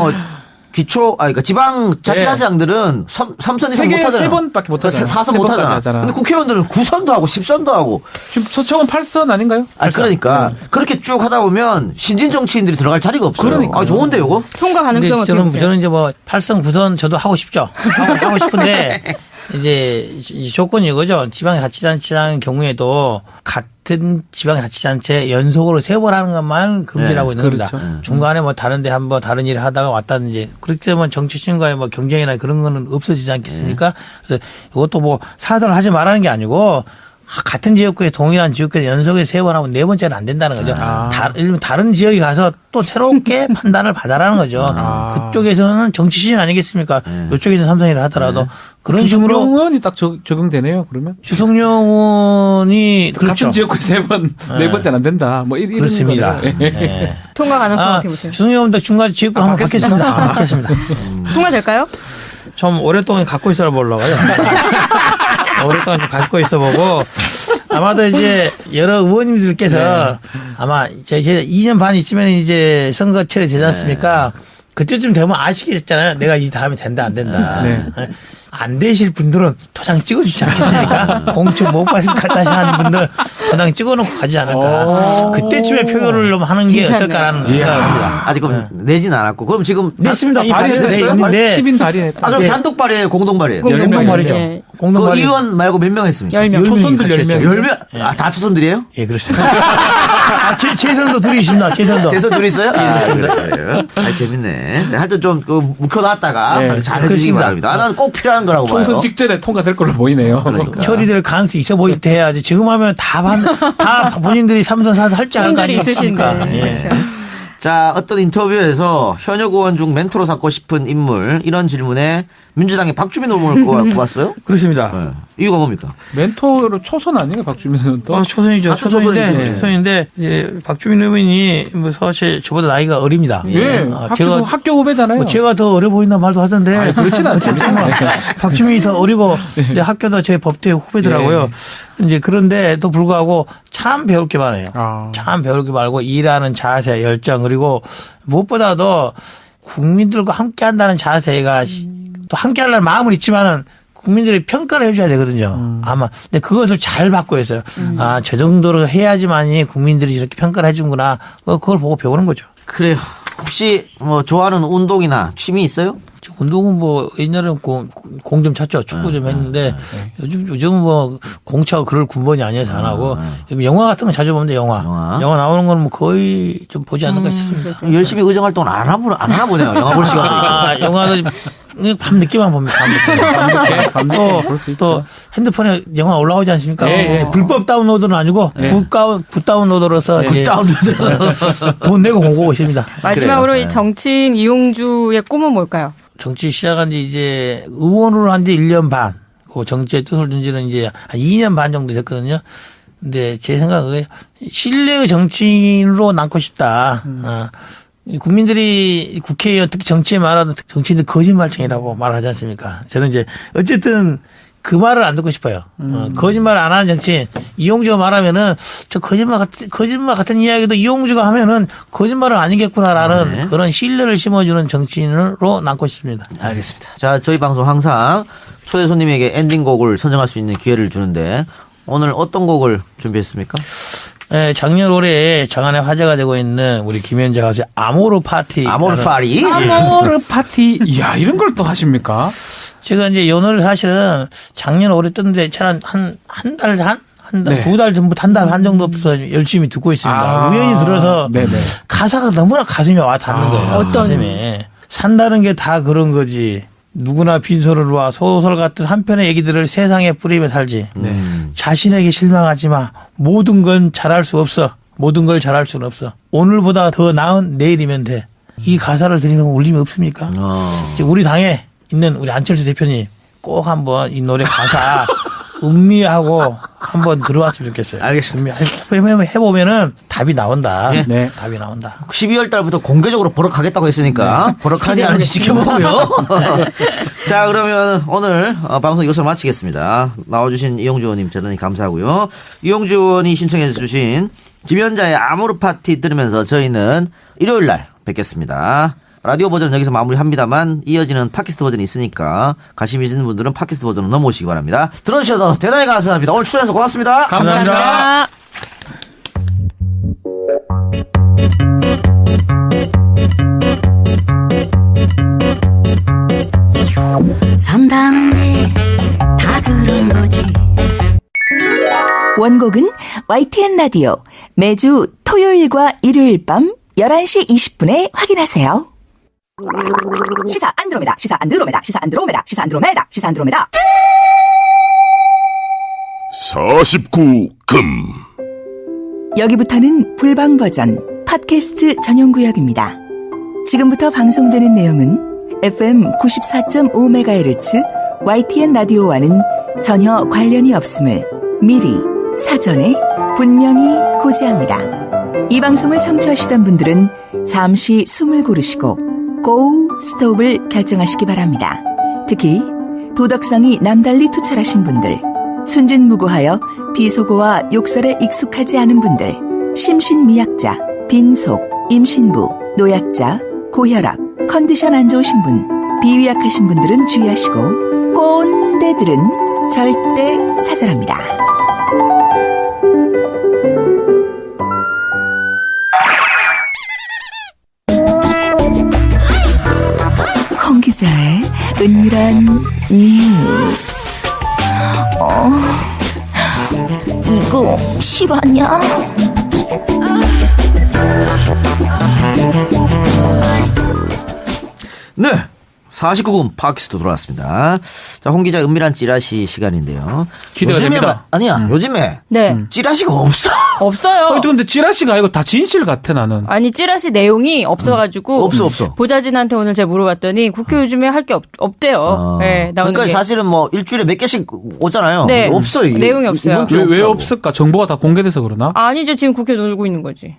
Speaker 1: 그러니까 지방자치단체장들은 3선 이상 못하잖아요.
Speaker 2: 3번밖에 못하잖아요.
Speaker 1: 4선 못하잖아. 근데 국회의원들은 9선도 하고 10선도 하고.
Speaker 2: 지금 서청은 8선 아닌가요?
Speaker 1: 그러니까 그렇게 쭉 하다 보면 신진 정치인들이 들어갈 자리가 없어요.
Speaker 2: 그러니까.
Speaker 1: 좋은데 요거?
Speaker 3: 통과 가능성은 어떻게 보세요?
Speaker 6: 저는 이제 뭐 8선 9선 저도 하고 싶죠. 하고 싶은데 이제 조건이 이거죠. 지방자치단체장 경우에도 같은 지방자치단체 연속으로 3번 하는 것만 금지하고 있는 겁니다.
Speaker 2: 그렇죠.
Speaker 6: 중간에 뭐 다른데 한번 다른 일을 하다가 왔다든지 그렇게 되면 정치신과의 뭐 경쟁이나 그런 거는 없어지지 않겠습니까? 그래서 이것도 뭐 사설을 하지 말라는 게 아니고 같은 지역구에 동일한 지역구에 연속에 3번 하고 4번째는 안 된다는 거죠. 다른 지역에 가서 또 새롭게 판단을 받아라는 거죠. 그쪽에서는 정치 시즌 아니겠습니까? 이쪽에서 삼성이라 하더라도 그런 식으로
Speaker 2: 주성용 의원이 딱 적용되네요. 그러면
Speaker 6: 주성용 의원이
Speaker 2: 같은
Speaker 6: 그렇죠.
Speaker 2: 지역구에 4번째는 안 된다. 뭐 이런
Speaker 6: 그렇습니다.
Speaker 2: 거네요.
Speaker 6: 네.
Speaker 3: 통과 가능성 어떻게 보세요?
Speaker 6: 주성용 의원도 중간에 지역구 한번 받겠습니다. 받겠습니다.
Speaker 3: 통과될까요?
Speaker 6: 좀 오랫동안 갖고 있어 보려고요. 오랫동안 좀 갖고 있어 보고 아마도 이제 여러 의원님들께서 아마 제가 2년 반 있으면 이제 선거철이 되지 않습니까? 그때쯤 되면 아시겠잖아요. 내가 이 다음에 된다 안 된다.
Speaker 2: 네.
Speaker 6: 안 되실 분들은 도장 찍어주지 않겠습니까? 공천 못 받을 것 다시 하는 분들 도장 찍어놓고 가지 않을까. 그때쯤에 표현을 좀 하는 게
Speaker 3: 괜찮네.
Speaker 6: 어떨까라는 생각입니다.
Speaker 1: 아직 그럼 내지는 않았고 그럼 지금
Speaker 6: 냈습니다.
Speaker 1: 발의됐어요?
Speaker 6: 있는데
Speaker 2: 10인 발의했다.
Speaker 1: 아 그럼 단독 발의예요, 공동 발의예요?
Speaker 6: 공동 발의죠.
Speaker 3: 네.
Speaker 6: 공동
Speaker 1: 그
Speaker 6: 발의.
Speaker 1: 의원 말고 몇 명 했습니까?
Speaker 3: 10명.
Speaker 2: 초선들
Speaker 6: 같이 했죠.
Speaker 2: 10명.
Speaker 1: 아, 다 초선들이에요?
Speaker 6: 예, 그렇습니다. 재선도 둘이 있습니다. 재선도.
Speaker 1: 재선 둘이 있어요? 그래요? 아, 재밌네. 하여튼 좀 묵혀놨다가
Speaker 2: 네.
Speaker 1: 잘 해주시기
Speaker 6: 그렇습니다.
Speaker 1: 바랍니다. 나는 꼭 필요한 거라고 봐요.
Speaker 2: 총선 직전에 통과될 걸로 보이네요.
Speaker 1: 그러니까.
Speaker 6: 처리될 가능성이 있어 보일 때 해야지. 지금 하면 다 본인들이 3선 4선 할지 않을 거
Speaker 3: 분들이 있으신데.
Speaker 6: 아니겠습니까? 예.
Speaker 3: 그렇죠.
Speaker 1: 자, 어떤 인터뷰에서 현역 의원 중 멘토로 삼고 싶은 인물 이런 질문에 민주당의 박주민 의원을 꼽았어요?
Speaker 6: 그렇습니다.
Speaker 1: 네. 이유가 뭡니까?
Speaker 2: 멘토로 초선 아니에요, 박주민 의원도?
Speaker 6: 초선이죠.
Speaker 1: 같은
Speaker 6: 초선인데,
Speaker 1: 초선이지.
Speaker 6: 이제 박주민 의원이 뭐 사실 저보다 나이가 어립니다.
Speaker 2: 예, 학교 후배잖아요.
Speaker 6: 뭐 제가 더 어려 보인다 말도 하던데.
Speaker 2: 그렇진
Speaker 6: 어쨌든 뭐 박주민이 더 어리고 이제 학교도 제 법대 후배더라고요. 이제 그런데도 불구하고 참 배울 게 많아요. 참 배울 게 많고 일하는 자세, 열정 그리고 무엇보다도 국민들과 함께 한다는 자세가 또 함께 하려는 마음은 있지만은 국민들이 평가를 해줘야 되거든요. 아마. 근데 그것을 잘 받고 있어요. 아, 저 정도로 해야지만이 국민들이 이렇게 평가를 해주는구나. 그걸 보고 배우는 거죠.
Speaker 1: 그래요. 혹시 뭐 좋아하는 운동이나 취미 있어요?
Speaker 6: 운동은 뭐 옛날에는 공 좀 찼죠. 축구 좀 했는데 요즘은 뭐 공차고 그럴 군번이 아니어서 안 하고 영화 같은 건 자주 보는데 영화 나오는 건 뭐 거의 좀 보지 않는가 싶습니다.
Speaker 1: 열심히 의정 활동을 안 하나 보네요. 영화 볼 시간도 있고.
Speaker 6: 영화도 밤 늦게만 봅니다. 밤늦게
Speaker 2: 볼 수 있죠.
Speaker 6: 또 핸드폰에 영화 올라오지 않습니까?
Speaker 2: 예.
Speaker 6: 불법 다운로드는 아니고 굿 다운로드로서 돈 내고 본 거고 있습니다.
Speaker 3: 마지막으로
Speaker 1: 그래요.
Speaker 3: 이 정치인 이용주의 꿈은 뭘까요?
Speaker 6: 정치 시작한 지 이제 의원으로 한 지 1년 반. 그 정치의 뜻을 둔 지는 이제 한 2년 반 정도 됐거든요. 근데 제 생각은 신뢰의 정치인으로 남고 싶다. 국민들이 국회의원 특히 정치에 말하는 정치인들 거짓말쟁이라고 말하지 않습니까? 저는 이제 어쨌든 그 말을 안 듣고 싶어요. 거짓말 안 하는 정치인. 이용주가 말하면은 저 거짓말 같은 이야기도 이용주가 하면은 거짓말은 아니겠구나라는 그런 신뢰를 심어주는 정치인으로 남고 싶습니다.
Speaker 1: 알겠습니다. 자, 저희 방송 항상 초대 손님에게 엔딩곡을 선정할 수 있는 기회를 주는데 오늘 어떤 곡을 준비했습니까?
Speaker 6: 네, 작년 올해 장안에 화제가 되고 있는 우리 김현재 가수의 아모르 파티.
Speaker 1: 아모르 파리.
Speaker 2: 아모르 파티. 이야, 이런 걸 또 하십니까?
Speaker 6: 제가 이제 이 노래를 사실은 작년 올해 떴는데 한 달,
Speaker 2: 네.
Speaker 6: 2달 전부터 한 달 반 정도부터 열심히 듣고 있습니다. 우연히 들어서
Speaker 2: 네네.
Speaker 6: 가사가 너무나 가슴에 와 닿는 거예요.
Speaker 3: 어떤?
Speaker 6: 가슴에. 산다는 게 다 그런 거지. 누구나 빈소리와 소설 같은 한 편의 얘기들을 세상에 뿌리며 살지. 자신에게 실망하지 마. 모든 건 잘할 수 없어. 모든 걸 잘할 수는 없어. 오늘보다 더 나은 내일이면 돼. 이 가사를 들으면 울림이 없습니까? 우리 당에 있는 우리 안철수 대표님 꼭 한번 이 노래 가사 음미하고 한번 들어왔으면 좋겠어요.
Speaker 1: 알겠습니다.
Speaker 6: 해보면은 답이 나온다.
Speaker 2: 네.
Speaker 6: 답이 나온다.
Speaker 1: 12월 달부터 공개적으로 버럭하겠다고 했으니까 버럭하지 않은지 지켜보고요. 자, 그러면 오늘 방송 이것으로 마치겠습니다. 나와주신 이용주 의원님 대단히 감사하고요. 이용주 의원이 신청해 주신 김연자의 아모르 파티 들으면서 저희는 일요일 날 뵙겠습니다. 라디오 버전은 여기서 마무리합니다만 이어지는 팟캐스트 버전이 있으니까 관심 있는 분들은 팟캐스트 버전으로 넘어오시기 바랍니다. 들어주셔서 대단히 감사합니다. 오늘 출연해서 고맙습니다.
Speaker 2: 감사합니다.
Speaker 9: 산다는 게 다 그런 거지.
Speaker 5: 원곡은 YTN 라디오 매주 토요일과 일요일 밤 11시 20분에 확인하세요. 시사 안드로메다, 시사 안드로메다, 시사 안드로메다, 시사 안드로메다, 시사 안드로메다.
Speaker 10: 49금.
Speaker 5: 여기부터는 불방 버전 팟캐스트 전용 구역입니다. 지금부터 방송되는 내용은 FM 94.5MHz YTN 라디오와는 전혀 관련이 없음을 미리 사전에 분명히 고지합니다. 이 방송을 청취하시던 분들은 잠시 숨을 고르시고 고, 스톱을 결정하시기 바랍니다. 특히 도덕성이 남달리 투철하신 분들, 순진무구하여 비속어와 욕설에 익숙하지 않은 분들, 심신미약자, 빈속, 임신부, 노약자, 고혈압, 컨디션 안 좋으신 분, 비위약하신 분들은 주의하시고 꼰대들은 절대 사절합니다. 홍 기자의 은밀한 뉴스. 이거 실화냐?
Speaker 1: 네. 49금 팟캐스트 돌아왔습니다. 자, 홍 기자 은밀한 찌라시 시간인데요.
Speaker 2: 기대가 됩니다.
Speaker 1: 아니야, 요즘에
Speaker 3: 네.
Speaker 1: 찌라시가 없어.
Speaker 3: 없어요.
Speaker 2: 근데 찌라시가 아니고 다 진실 같아 나는.
Speaker 3: 아니 찌라시 내용이 없어가지고
Speaker 1: 없어.
Speaker 3: 보좌진한테 오늘 제가 물어봤더니 국회 요즘에 할 게 없대요. 네, 나오는
Speaker 1: 그러니까
Speaker 3: 게.
Speaker 1: 사실은 뭐 일주일에 몇 개씩 오잖아요.
Speaker 3: 네.
Speaker 1: 없어요. 이게.
Speaker 3: 내용이 없어요.
Speaker 2: 왜 없을까? 정보가 다 공개돼서 그러나?
Speaker 3: 아니죠. 지금 국회 놀고 있는 거지.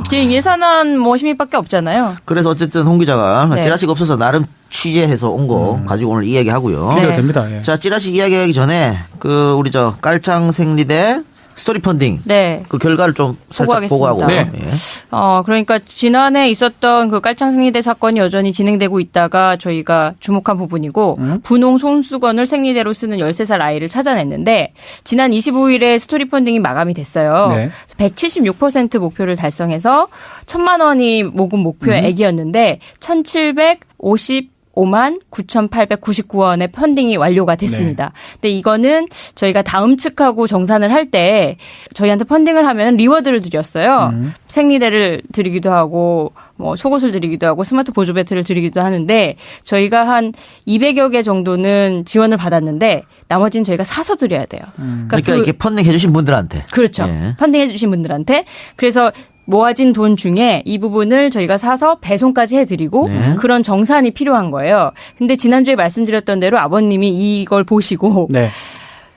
Speaker 3: 지금 예산안 뭐 심의밖에 없잖아요.
Speaker 1: 그래서 어쨌든 홍 기자가
Speaker 3: 네.
Speaker 1: 찌라시가 없어서 나름 취재해서 온 거 가지고 오늘 이야기하고요.
Speaker 2: 기대가 됩니다. 예.
Speaker 1: 자, 찌라시 이야기하기 전에 우리 깔창 생리대 스토리 펀딩
Speaker 3: 네.
Speaker 1: 그 결과를 좀 살짝
Speaker 3: 보고하겠습니다.
Speaker 1: 보고하고.
Speaker 2: 네.
Speaker 1: 예.
Speaker 3: 그러니까 지난해 있었던 그 깔창생리대 사건이 여전히 진행되고 있다가 저희가 주목한 부분이고 분홍 손수건을 생리대로 쓰는 13살 아이를 찾아냈는데 지난 25일에 스토리 펀딩이 마감이 됐어요.
Speaker 2: 네.
Speaker 3: 176% 목표를 달성해서 1,000만 원이 모금 목표액이었는데 1,755만 9,899원의 펀딩이 완료가 됐습니다. 근데 이거는 저희가 다음 측하고 정산을 할 때 저희한테 펀딩을 하면 리워드를 드렸어요. 생리대를 드리기도 하고 뭐 속옷을 드리기도 하고 스마트 보조 배터리를 드리기도 하는데 저희가 한 200여 개 정도는 지원을 받았는데 나머지는 저희가 사서 드려야 돼요.
Speaker 1: 그러니까 이렇게 펀딩 해주신 분들한테.
Speaker 3: 그렇죠.
Speaker 1: 예.
Speaker 3: 펀딩 해주신 분들한테. 그래서 모아진 돈 중에 이 부분을 저희가 사서 배송까지 해드리고
Speaker 1: 네.
Speaker 3: 그런 정산이 필요한 거예요. 근데 지난주에 말씀드렸던 대로 아버님이 이걸 보시고
Speaker 2: 네.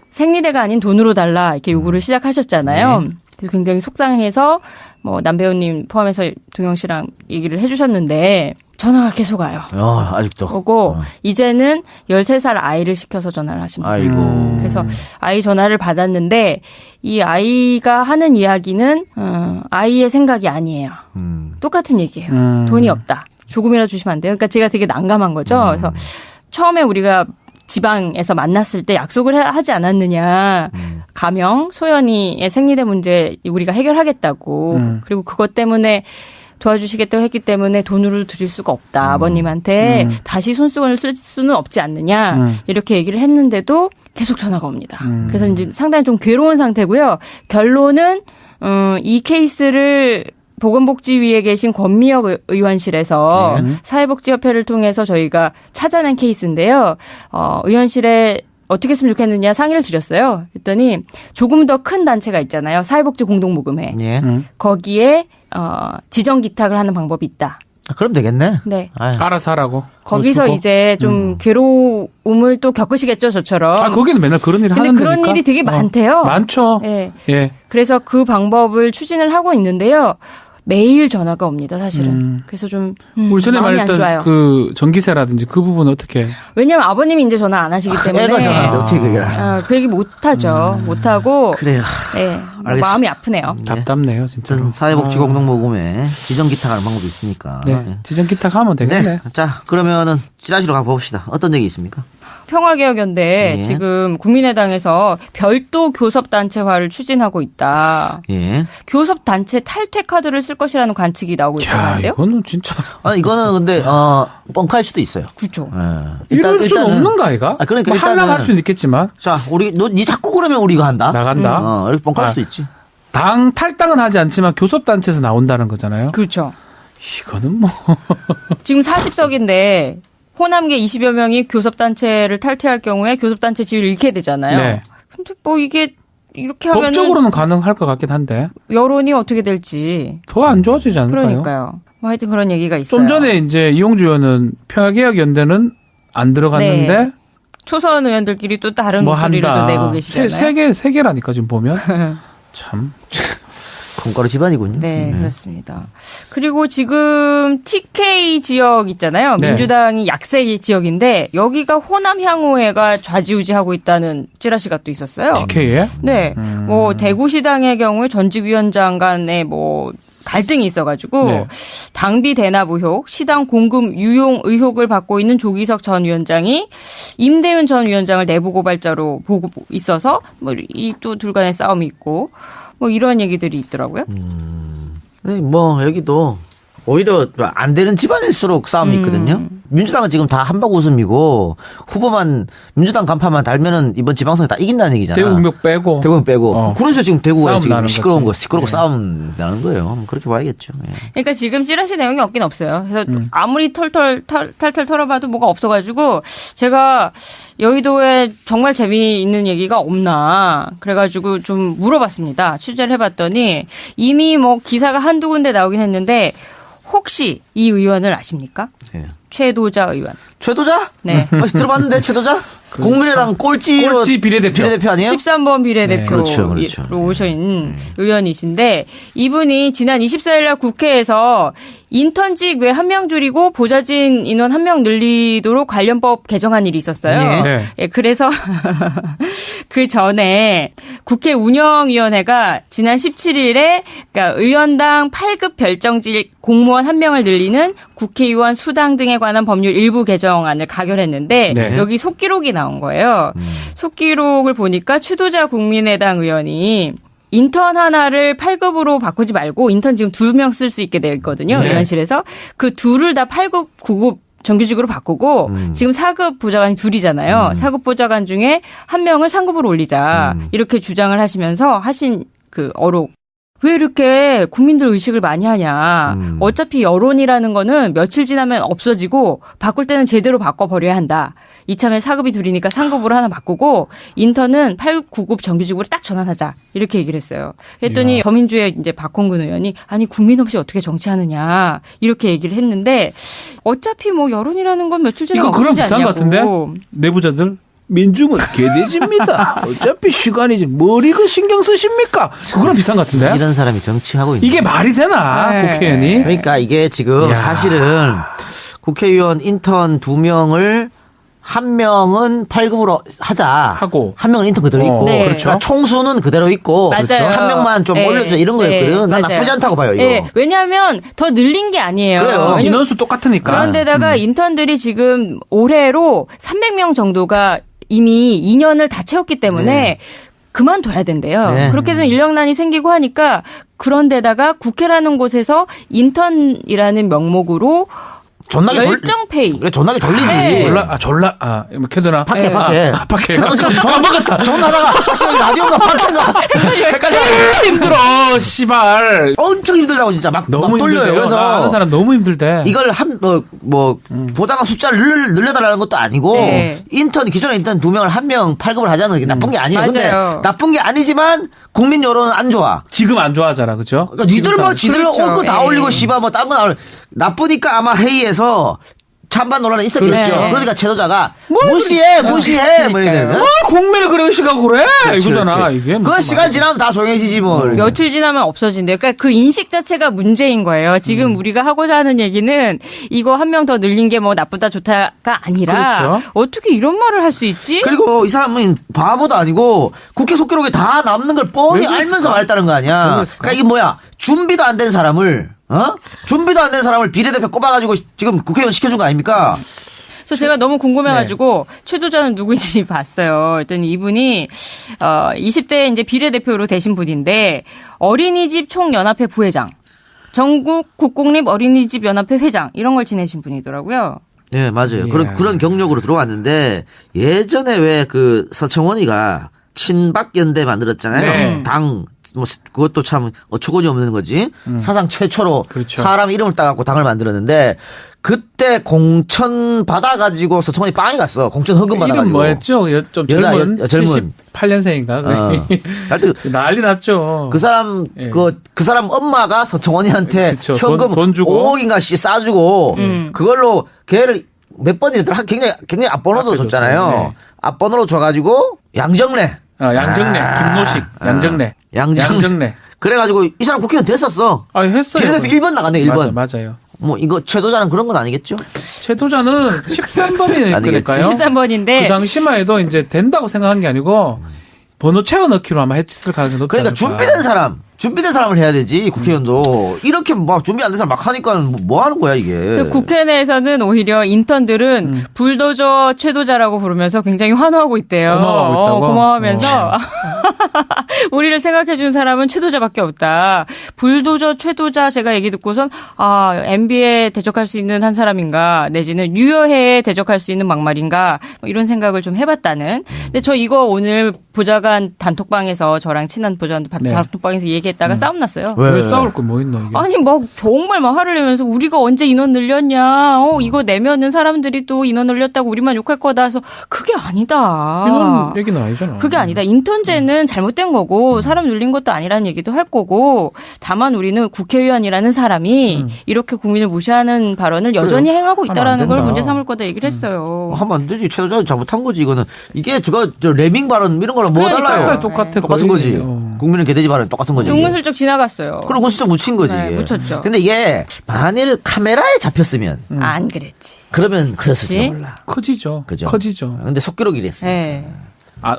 Speaker 3: 생리대가 아닌 돈으로 달라 이렇게 요구를 시작하셨잖아요.
Speaker 1: 네.
Speaker 3: 그래서 굉장히 속상해서 뭐 남배우님 포함해서 동영 씨랑 얘기를 해주셨는데 전화가 계속 와요.
Speaker 1: 아직도.
Speaker 3: 오고 이제는 13살 아이를 시켜서 전화를 하십니다.
Speaker 1: 아이고.
Speaker 3: 그래서 아이 전화를 받았는데 이 아이가 하는 이야기는 아이의 생각이 아니에요. 똑같은 얘기예요. 돈이 없다. 조금이라도 주시면 안 돼요. 그러니까 제가 되게 난감한 거죠. 그래서 처음에 우리가 지방에서 만났을 때 약속을 하지 않았느냐. 가명, 소연이의 생리대 문제 우리가 해결하겠다고. 그리고 그것 때문에 도와주시겠다고 했기 때문에 돈으로 드릴 수가 없다. 아버님한테 다시 손수건을 쓸 수는 없지 않느냐. 이렇게 얘기를 했는데도 계속 전화가 옵니다. 그래서 이제 상당히 좀 괴로운 상태고요. 결론은 이 케이스를 보건복지위에 계신 권미혁 의원실에서 사회복지협회를 통해서 저희가 찾아낸 케이스인데요. 의원실에 어떻게 했으면 좋겠느냐 상의를 드렸어요. 그랬더니 조금 더 큰 단체가 있잖아요. 사회복지 공동모금회.
Speaker 1: 예.
Speaker 3: 거기에 지정 기탁을 하는 방법이 있다.
Speaker 1: 그럼 되겠네.
Speaker 3: 네.
Speaker 1: 아유.
Speaker 2: 알아서 하라고.
Speaker 3: 거기서
Speaker 2: 주고.
Speaker 3: 이제 좀 괴로움을 또 겪으시겠죠, 저처럼.
Speaker 2: 거기는 맨날 그런 일을
Speaker 3: 근데
Speaker 2: 하는
Speaker 3: 그런
Speaker 2: 데니까.
Speaker 3: 일이 되게 많대요.
Speaker 2: 많죠.
Speaker 3: 예.
Speaker 2: 예.
Speaker 3: 그래서 그 방법을 추진을 하고 있는데요. 매일 전화가 옵니다, 사실은. 그래서 좀
Speaker 2: 우리 전에
Speaker 3: 마음이 안
Speaker 2: 말했던
Speaker 3: 좋아요.
Speaker 2: 그 전기세라든지 그 부분 어떻게?
Speaker 3: 왜냐면 아버님이 이제 전화 안 하시기 때문에
Speaker 1: 애가 전화인데 어떻게 그 얘기를 하나.
Speaker 3: 그 얘기 못 하죠. 못 하고
Speaker 1: 그래요.
Speaker 3: 예.
Speaker 1: 알겠습니다.
Speaker 3: 마음이 아프네요.
Speaker 2: 답답네요, 진짜.
Speaker 1: 사회복지공동모금에 지정 기탁하는 방법이 있으니까.
Speaker 2: 네.
Speaker 1: 예.
Speaker 2: 지정 기탁 하면 되겠네.
Speaker 1: 네. 자, 그러면은 찌라시로 가봅시다. 어떤 얘기 있습니까?
Speaker 3: 평화개혁연대
Speaker 1: 예.
Speaker 3: 지금 국민의당에서 별도 교섭단체화를 추진하고 있다.
Speaker 1: 예.
Speaker 3: 교섭단체 탈퇴 카드를 쓸 것이라는 관측이 나오고
Speaker 2: 야,
Speaker 3: 있다는데요.
Speaker 2: 이거는 진짜.
Speaker 1: 이거는 근데 뻥카일 수도 있어요.
Speaker 3: 그렇죠.
Speaker 1: 예.
Speaker 2: 이럴 수는 없는 거 아이가?
Speaker 1: 그러니까
Speaker 2: 뭐
Speaker 1: 일단은
Speaker 2: 하려면 할 수는 있겠지만.
Speaker 1: 자, 니 자꾸 그러면 우리 이거 한다.
Speaker 2: 나간다.
Speaker 1: 이렇게 뻥카일 수도 있지.
Speaker 2: 당 탈당은 하지 않지만 교섭단체에서 나온다는 거잖아요.
Speaker 3: 그렇죠.
Speaker 2: 이거는 뭐.
Speaker 3: 지금 40석인데 호남계 20여 명이 교섭단체를 탈퇴할 경우에 교섭단체 지위를 잃게 되잖아요.
Speaker 2: 네.
Speaker 3: 근데 뭐 이게 이렇게 하면
Speaker 2: 법적으로는 가능할 것 같긴 한데
Speaker 3: 여론이 어떻게 될지
Speaker 2: 더 안 좋아지지 않을까요?
Speaker 3: 그러니까요. 뭐 하여튼 그런 얘기가 있어요.
Speaker 2: 좀 전에 이제 이용주 의원은 평화개혁연대는 안 들어갔는데
Speaker 3: 네. 초선 의원들끼리 또 다른
Speaker 2: 뭐
Speaker 3: 목소리를
Speaker 2: 한다.
Speaker 3: 또 내고 계시잖아요.
Speaker 2: 세 개라니까 지금 보면 참.
Speaker 1: 콩가루 집안이군요.
Speaker 3: 네, 그렇습니다. 그리고 지금 TK 지역 있잖아요.
Speaker 2: 네.
Speaker 3: 민주당이 약세 지역인데 여기가 호남 향후회가 좌지우지하고 있다는 찌라시가 또 있었어요.
Speaker 2: TK에?
Speaker 3: 네, 뭐 대구시당의 경우에 전직위원장 간에 뭐 갈등이 있어가지고
Speaker 2: 네.
Speaker 3: 당비 대납 의혹, 시당 공금 유용 의혹을 받고 있는 조기석 전 위원장이 임대윤 전 위원장을 내부 고발자로 보고 있어서 뭐 이 또 둘 간의 싸움이 있고 뭐 이런 얘기들이 있더라고요.
Speaker 1: 네, 뭐 여기도 오히려 안 되는 집안일수록 싸움이 있거든요. 민주당은 지금 다 한박 웃음이고 후보만 민주당 간판만 달면은 이번 지방선거 다 이긴다는 얘기잖아.
Speaker 2: 대구경 빼고.
Speaker 1: 대구경 빼고. 그래서 지금 대구가
Speaker 2: 싸움
Speaker 1: 지금
Speaker 2: 나는
Speaker 1: 시끄러운
Speaker 2: 거지.
Speaker 1: 시끄럽고
Speaker 2: 네.
Speaker 1: 싸움 나는 거예요. 그렇게 봐야겠죠. 예.
Speaker 3: 그러니까 지금 찌라시 내용이 없긴 없어요. 그래서 아무리 탈탈 털어봐도 뭐가 없어가지고 제가 여의도에 정말 재미있는 얘기가 없나 그래가지고 좀 물어봤습니다. 취재를 해봤더니 이미 뭐 기사가 한두 군데 나오긴 했는데 혹시 이 의원을 아십니까?
Speaker 1: 예.
Speaker 3: 최도자 의원.
Speaker 1: 최도자?
Speaker 3: 네.
Speaker 1: 들어봤는데 최도자? 국민의당 꼴찌 비례대표 아니에요?
Speaker 3: 13번 비례대표로
Speaker 1: 네, 그렇죠.
Speaker 3: 오신 의원이신데 이분이 지난 24일 날 국회에서 인턴직 외 한 명 줄이고 보좌진 인원 한 명 늘리도록 관련법 개정한 일이 있었어요.
Speaker 2: 네.
Speaker 3: 예, 그래서 그 전에 국회 운영위원회가 지난 17일에 그러니까 의원당 8급 별정직 공무원 한 명을 늘리는 국회의원 수당 등에 관한 법률 일부 개정안을 가결했는데
Speaker 2: 네.
Speaker 3: 여기 속기록이 나온 거예요. 속기록을 보니까 최도자 국민의당 의원이 인턴 하나를 8급으로 바꾸지 말고 인턴 지금 2명 쓸 수 있게 되어 있거든요.
Speaker 2: 네.
Speaker 3: 의원실에서. 그 둘을 다 8급, 9급 정규직으로 바꾸고 지금 4급 보좌관이 둘이잖아요. 4급 보좌관 중에 한 명을 상급으로 올리자. 이렇게 주장을 하시면서 하신 그 어록. 왜 이렇게 국민들 의식을 많이 하냐. 어차피 여론이라는 거는 며칠 지나면 없어지고 바꿀 때는 제대로 바꿔버려야 한다. 이참에 4급이 둘이니까 3급으로 하나 바꾸고 인턴은 8급, 9급 정규직으로 딱 전환하자. 이렇게 얘기를 했어요. 했더니 더민주의 이제 박홍근 의원이 아니 국민 없이 어떻게 정치하느냐. 이렇게 얘기를 했는데 어차피 뭐 여론이라는 건 며칠 지나면
Speaker 2: 이거 그럼
Speaker 3: 없어지지
Speaker 2: 비싼 것
Speaker 3: 않냐고.
Speaker 2: 같은데? 내부자들? 민중은 개돼지입니다. 어차피 시간이지 뭘 이거 신경 쓰십니까? 그거랑 비싼 것 같은데?
Speaker 1: 이런 사람이 정치하고 있는
Speaker 2: 이게 말이 되나?
Speaker 3: 네.
Speaker 2: 국회의원이?
Speaker 1: 그러니까 이게 지금
Speaker 2: 이야.
Speaker 1: 사실은 국회의원 인턴 2명을 한 명은 8급으로 하자.
Speaker 2: 하고.
Speaker 1: 한 명은 인턴 그대로 있고.
Speaker 3: 네.
Speaker 1: 그렇죠. 그러니까 총수는 그대로 있고.
Speaker 3: 맞아요.
Speaker 1: 그렇죠. 한 명만 좀
Speaker 3: 네.
Speaker 1: 올려주자 이런 거였거든. 난
Speaker 3: 맞아요.
Speaker 1: 나쁘지 않다고 봐요, 이거.
Speaker 3: 네. 왜냐하면 더 늘린 게 아니에요.
Speaker 1: 그래요.
Speaker 3: 왜냐면
Speaker 2: 인원수 똑같으니까.
Speaker 3: 그런데다가 인턴들이 지금 올해로 300명 정도가 이미 2년을 다 채웠기 때문에
Speaker 1: 네.
Speaker 3: 그만둬야 된대요.
Speaker 1: 네.
Speaker 3: 그렇게 되면 인력난이 생기고 하니까 그런데다가 국회라는 곳에서 인턴이라는 명목으로
Speaker 1: 존나게
Speaker 3: 열정페이.
Speaker 1: 그래, 존나게 돌리지.
Speaker 3: 네.
Speaker 2: 뭐 캐드나?
Speaker 1: 밖에.
Speaker 2: 밖에.
Speaker 1: 전화 먹었다. 전화다가 확실히 라디오가 밖에가
Speaker 2: 제일 힘들어, 씨발.
Speaker 1: 엄청 힘들다고 진짜 막
Speaker 2: 너무
Speaker 1: 돌려요.
Speaker 2: 힘들대요.
Speaker 1: 그래서
Speaker 2: 나 아는 사람 너무 힘들대.
Speaker 1: 이걸 보장한 숫자를 늘려달라는 것도 아니고
Speaker 3: 네.
Speaker 1: 인턴 기존에 인턴 2명을 1명 8급을 하자는 게 나쁜 게 아니에요. 근데
Speaker 3: 맞아요.
Speaker 1: 나쁜 게 아니지만 국민 여론은 안 좋아.
Speaker 2: 지금 안 좋아하잖아, 그죠?
Speaker 1: 그러니까 니들 뭐 지들
Speaker 3: 그렇죠.
Speaker 1: 올 거 다
Speaker 3: 예.
Speaker 1: 올리고 씨발 뭐 딴 거 나 나쁘니까 아마 회의에서 찬반 논란이 있었겠죠.
Speaker 3: 그렇죠.
Speaker 1: 그러니까 최도자가 무시해 뭐 이렇게 되는 거야.
Speaker 2: 국민을 그런 식하고 그래? 이거잖아,
Speaker 1: 그렇지.
Speaker 2: 이게.
Speaker 1: 그건 시간 지나면 다 조용해지지 뭐.
Speaker 3: 며칠 지나면 없어진대요. 그러니까 그 인식 자체가 문제인 거예요. 지금 우리가 하고자 하는 얘기는 이거 한 명 더 늘린 게 뭐 나쁘다 좋다가 아니라
Speaker 2: 그렇죠.
Speaker 3: 어떻게 이런 말을 할 수 있지?
Speaker 1: 그리고 이 사람은 바보도 아니고 국회 속기록에 다 남는 걸 뻔히
Speaker 2: 왜 그랬을까?
Speaker 1: 알면서 말했다는 거 아니야.
Speaker 2: 그랬을까?
Speaker 1: 그러니까 이게 뭐야? 준비도 안 된 사람을 준비도 안 된 사람을 비례대표 꼽아가지고 지금 국회의원 시켜준 거 아닙니까?
Speaker 3: 그래서 제가 너무 궁금해가지고 최도자는 누구인지 봤어요. 그랬더니 이분이 20대 이제 비례대표로 되신 분인데 어린이집 총연합회 부회장, 전국 국공립 어린이집 연합회 회장 이런 걸 지내신 분이더라고요.
Speaker 1: 네, 맞아요.
Speaker 2: 예.
Speaker 1: 그런 경력으로 들어왔는데 예전에 왜 그 서청원이가 친박연대 만들었잖아요.
Speaker 2: 네.
Speaker 1: 당 뭐 그것도 참 어처구니 없는 거지. 사상 최초로
Speaker 2: 그렇죠.
Speaker 1: 사람 이름을 따갖고 당을 만들었는데 그때 공천 받아가지고 서청원이 빵이 갔어. 공천 헌금 받아가지고.
Speaker 2: 이름 뭐였죠? 좀 젊은 78년생인가?
Speaker 1: 하여튼
Speaker 2: 난리 났죠.
Speaker 1: 그 사람
Speaker 2: 예.
Speaker 1: 그 사람 엄마가 서청원이한테
Speaker 2: 그쵸.
Speaker 1: 현금
Speaker 2: 돈 주고.
Speaker 1: 5억인가 씨 싸주고 그걸로 걔를 몇 번이더라 굉장히 앞번호도 줬잖아요.
Speaker 2: 네.
Speaker 1: 앞번호로 줘가지고 양정래.
Speaker 2: 양정래, 김노식, 양정래. 양정래.
Speaker 1: 그래가지고 이 사람 국회의원 됐었어.
Speaker 2: 했어요.
Speaker 1: 비례대표 1번 나갔네 1번.
Speaker 2: 맞아요.
Speaker 1: 뭐 이거 최도자는 그런 건 아니겠죠?
Speaker 2: 최도자는 13번이니까요.
Speaker 3: 13번인데
Speaker 2: 그 당시만 해도 이제 된다고 생각한 게 아니고 번호 채워 넣기로 아마 했을 가능성이 높다.
Speaker 1: 그러니까 준비된 사람을 해야 되지 국회의원도 이렇게 막 준비 안 된 사람 막 하니까 뭐 하는 거야 이게.
Speaker 3: 그래서 국회 내에서는 오히려 인턴들은 불도저 최도자라고 부르면서 굉장히 환호하고 있대요.
Speaker 2: 고마워하고 있다고?
Speaker 3: 고마워하면서 우리를 생각해 준 사람은 최도자밖에 없다. 불도저 최도자 제가 얘기 듣고선 MB에 대적할 수 있는 한 사람인가 내지는 유여해에 대적할 수 있는 막말인가 뭐 이런 생각을 좀 해봤다는. 근데 저 이거 오늘 보좌관 단톡방에서 저랑 친한 보좌관 단톡방에서 얘기했다가 싸움 났어요.
Speaker 2: 왜 싸울 거 뭐 있나 이게?
Speaker 3: 아니 막 정말 막 화를 내면서 우리가 언제 인원 늘렸냐. 이거 내면은 사람들이 또 인원 늘렸다고 우리만 욕할 거다 해서 그게 아니다.
Speaker 2: 이런 얘기는 아니잖아.
Speaker 3: 그게 아니다. 인턴제는 잘못된 거고 사람 늘린 것도 아니라는 얘기도 할 거고 다만 우리는 국회의원이라는 사람이 이렇게 국민을 무시하는 발언을 여전히 행하고 있다라는 걸 문제 삼을 거다 얘기를 했어요.
Speaker 1: 하면 안 되지. 최도자 잘못한 거지 이거는. 이게 저 레밍 발언 이런 거랑 뭐 달라요?
Speaker 2: 똑같은
Speaker 1: 거지. 국민은 개돼지 발언 똑같은 거지.
Speaker 3: 은근슬쩍 지나갔어요.
Speaker 1: 그리고 슬쩍 묻힌 거지.
Speaker 3: 네,
Speaker 1: 이게.
Speaker 3: 묻혔죠.
Speaker 1: 근데 이게 만일 카메라에 잡혔으면
Speaker 3: 안 그랬지.
Speaker 1: 그러면 그랬을지
Speaker 3: 그치?
Speaker 1: 몰라.
Speaker 2: 커지죠.
Speaker 1: 그죠?
Speaker 2: 커지죠.
Speaker 1: 근데 속기록이 이랬어.
Speaker 3: 네.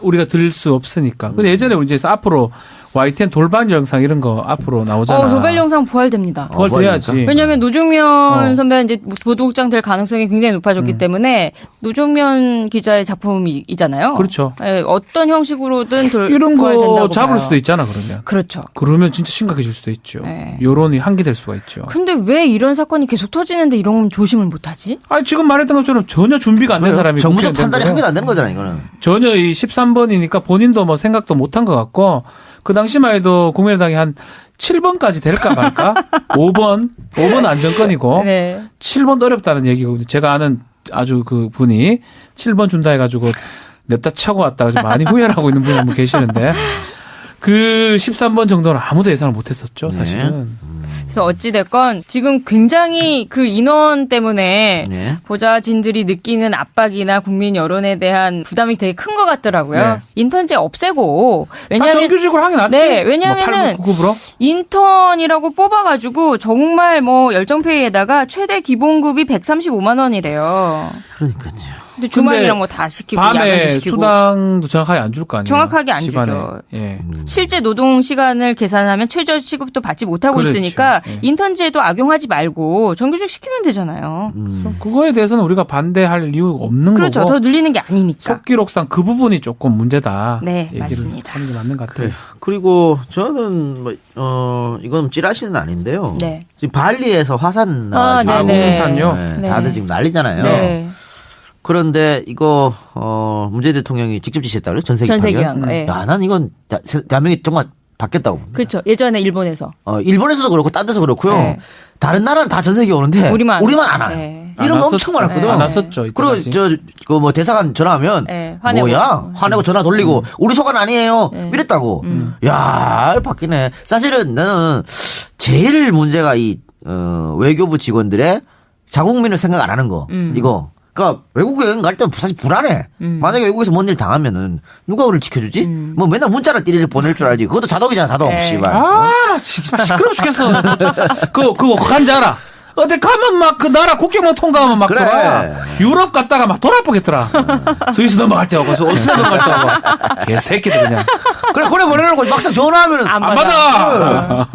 Speaker 2: 우리가 들을 수 없으니까. 근데 예전에 우리 이제 앞으로 YTN 돌발 영상 이런 거 앞으로 나오잖아.
Speaker 3: 돌발 영상 부활됩니다.
Speaker 2: 그걸 돼야지.
Speaker 3: 왜냐하면 노종면 선배가 이제 보도국장 될 가능성이 굉장히 높아졌기 때문에 노종면 기자의 작품이잖아요.
Speaker 2: 그렇죠.
Speaker 3: 네, 어떤 형식으로든
Speaker 2: 이런
Speaker 3: 부활된다고
Speaker 2: 거 잡을
Speaker 3: 봐요.
Speaker 2: 수도 있잖아 그러면.
Speaker 3: 그렇죠.
Speaker 2: 그러면 진짜 심각해질 수도 있죠.
Speaker 3: 네.
Speaker 2: 여론이 한기될 수가 있죠.
Speaker 3: 근데 왜 이런 사건이 계속 터지는데 이런 건 조심을 못하지?
Speaker 2: 아니 지금 말했던 것처럼 전혀 준비가 안 된 사람이
Speaker 1: 정무적
Speaker 2: 국회의원 된
Speaker 1: 판단이
Speaker 2: 거예요.
Speaker 1: 한 개도 안 되는 거잖아 이거는.
Speaker 2: 전혀 이 13번이니까 본인도 뭐 생각도 못한 것 같고 그 당시만 해도 국민의당이 한 7번까지 될까 말까? 5번 안정권이고
Speaker 3: 네.
Speaker 2: 7번도 어렵다는 얘기고 제가 아는 아주 그 분이 7번 준다 해가지고 냅다 차고 왔다가 좀 많이 후회를 하고 있는 분이 한 분 계시는데 그 13번 정도는 아무도 예상을 못했었죠 사실은.
Speaker 3: 그래서 어찌됐건 지금 굉장히 그 인원 때문에
Speaker 1: 네.
Speaker 3: 보좌진들이 느끼는 압박이나 국민 여론에 대한 부담이 되게 큰 것 같더라고요.
Speaker 2: 네.
Speaker 3: 인턴제 없애고.
Speaker 2: 다
Speaker 3: 왜냐하면
Speaker 2: 정규직으로 하긴 낫지.
Speaker 3: 네, 왜냐하면은
Speaker 2: 뭐 8%, 9%?
Speaker 3: 인턴이라고 뽑아가지고 정말 뭐 열정페이에다가 최대 기본급이 135만 원이래요.
Speaker 1: 그러니까요.
Speaker 3: 근데 주말이랑 뭐 다 시키고 야간도
Speaker 2: 밤에
Speaker 3: 시키고.
Speaker 2: 수당도 정확하게 안 줄 거 아니에요.
Speaker 3: 정확하게 안
Speaker 2: 시간에.
Speaker 3: 주죠.
Speaker 2: 예.
Speaker 3: 실제 노동 시간을 계산하면 최저 시급도 받지 못하고
Speaker 2: 그렇죠.
Speaker 3: 있으니까
Speaker 2: 예.
Speaker 3: 인턴제도 악용하지 말고 정규직 시키면 되잖아요.
Speaker 2: 그래서 그거에 대해서는 우리가 반대할 이유가 없는
Speaker 3: 그렇죠.
Speaker 2: 거고.
Speaker 3: 더 늘리는 게 아니니까.
Speaker 2: 속기록상 그 부분이 조금 문제다.
Speaker 3: 네,
Speaker 2: 얘기를
Speaker 3: 맞습니다.
Speaker 2: 하는 게 맞는 것 같아요.
Speaker 1: 그리고 저는 이건 찌라시는 아닌데요.
Speaker 3: 네.
Speaker 1: 지금 발리에서 화산 나가지고
Speaker 3: 네네.
Speaker 2: 공산요?
Speaker 3: 네.
Speaker 1: 다들 지금 난리잖아요.
Speaker 3: 네.
Speaker 1: 그런데 이거 문재인 대통령이 직접 지시했다 그래요? 전세기
Speaker 3: 전세기한 거. 예.
Speaker 1: 야, 난 이건 대한민국이 정말 바뀌었다고 봅니다.
Speaker 3: 그렇죠. 예전에 일본에서
Speaker 1: 일본에서도 그렇고 딴 데서 그렇고요.
Speaker 3: 네.
Speaker 1: 다른 나라는 다 전세기 오는데
Speaker 3: 우리만
Speaker 1: 안 와요.
Speaker 3: 네.
Speaker 1: 이런 거 엄청 많았거든.
Speaker 2: 안 왔었죠.
Speaker 1: 그리고
Speaker 2: 이때까지.
Speaker 1: 뭐 대사관 전화하면
Speaker 3: 네, 화내고.
Speaker 1: 뭐야 화내고 전화 돌리고 우리 소관 아니에요 이랬다고. 야 바뀌네. 사실은 나는 제일 문제가 이 외교부 직원들의 자국민을 생각 안 하는 거 이거. 그러니까 외국에 여행 갈 때는 사실 불안해. 만약에 외국에서 뭔 일 당하면은 누가 우리를 지켜주지? 뭐 맨날 문자로 띠리를 보낼 줄 알지. 그것도 자동이잖아 자동.
Speaker 3: 네.
Speaker 1: 씨발.
Speaker 2: 진짜 시끄러워 죽겠어. 그거 간지 알아? 어디 가면 막 그 나라 국경만 통과하면 막
Speaker 1: 그래.
Speaker 2: 돌아. 유럽 갔다가 막 돌아보겠더라. 스위스 넘어갈 때 하고, 오스트리아 넘어갈 때 하고. 개새끼들 그냥.
Speaker 1: 그래 보내놓고 막상 전화하면은
Speaker 3: 안
Speaker 2: 안 받아.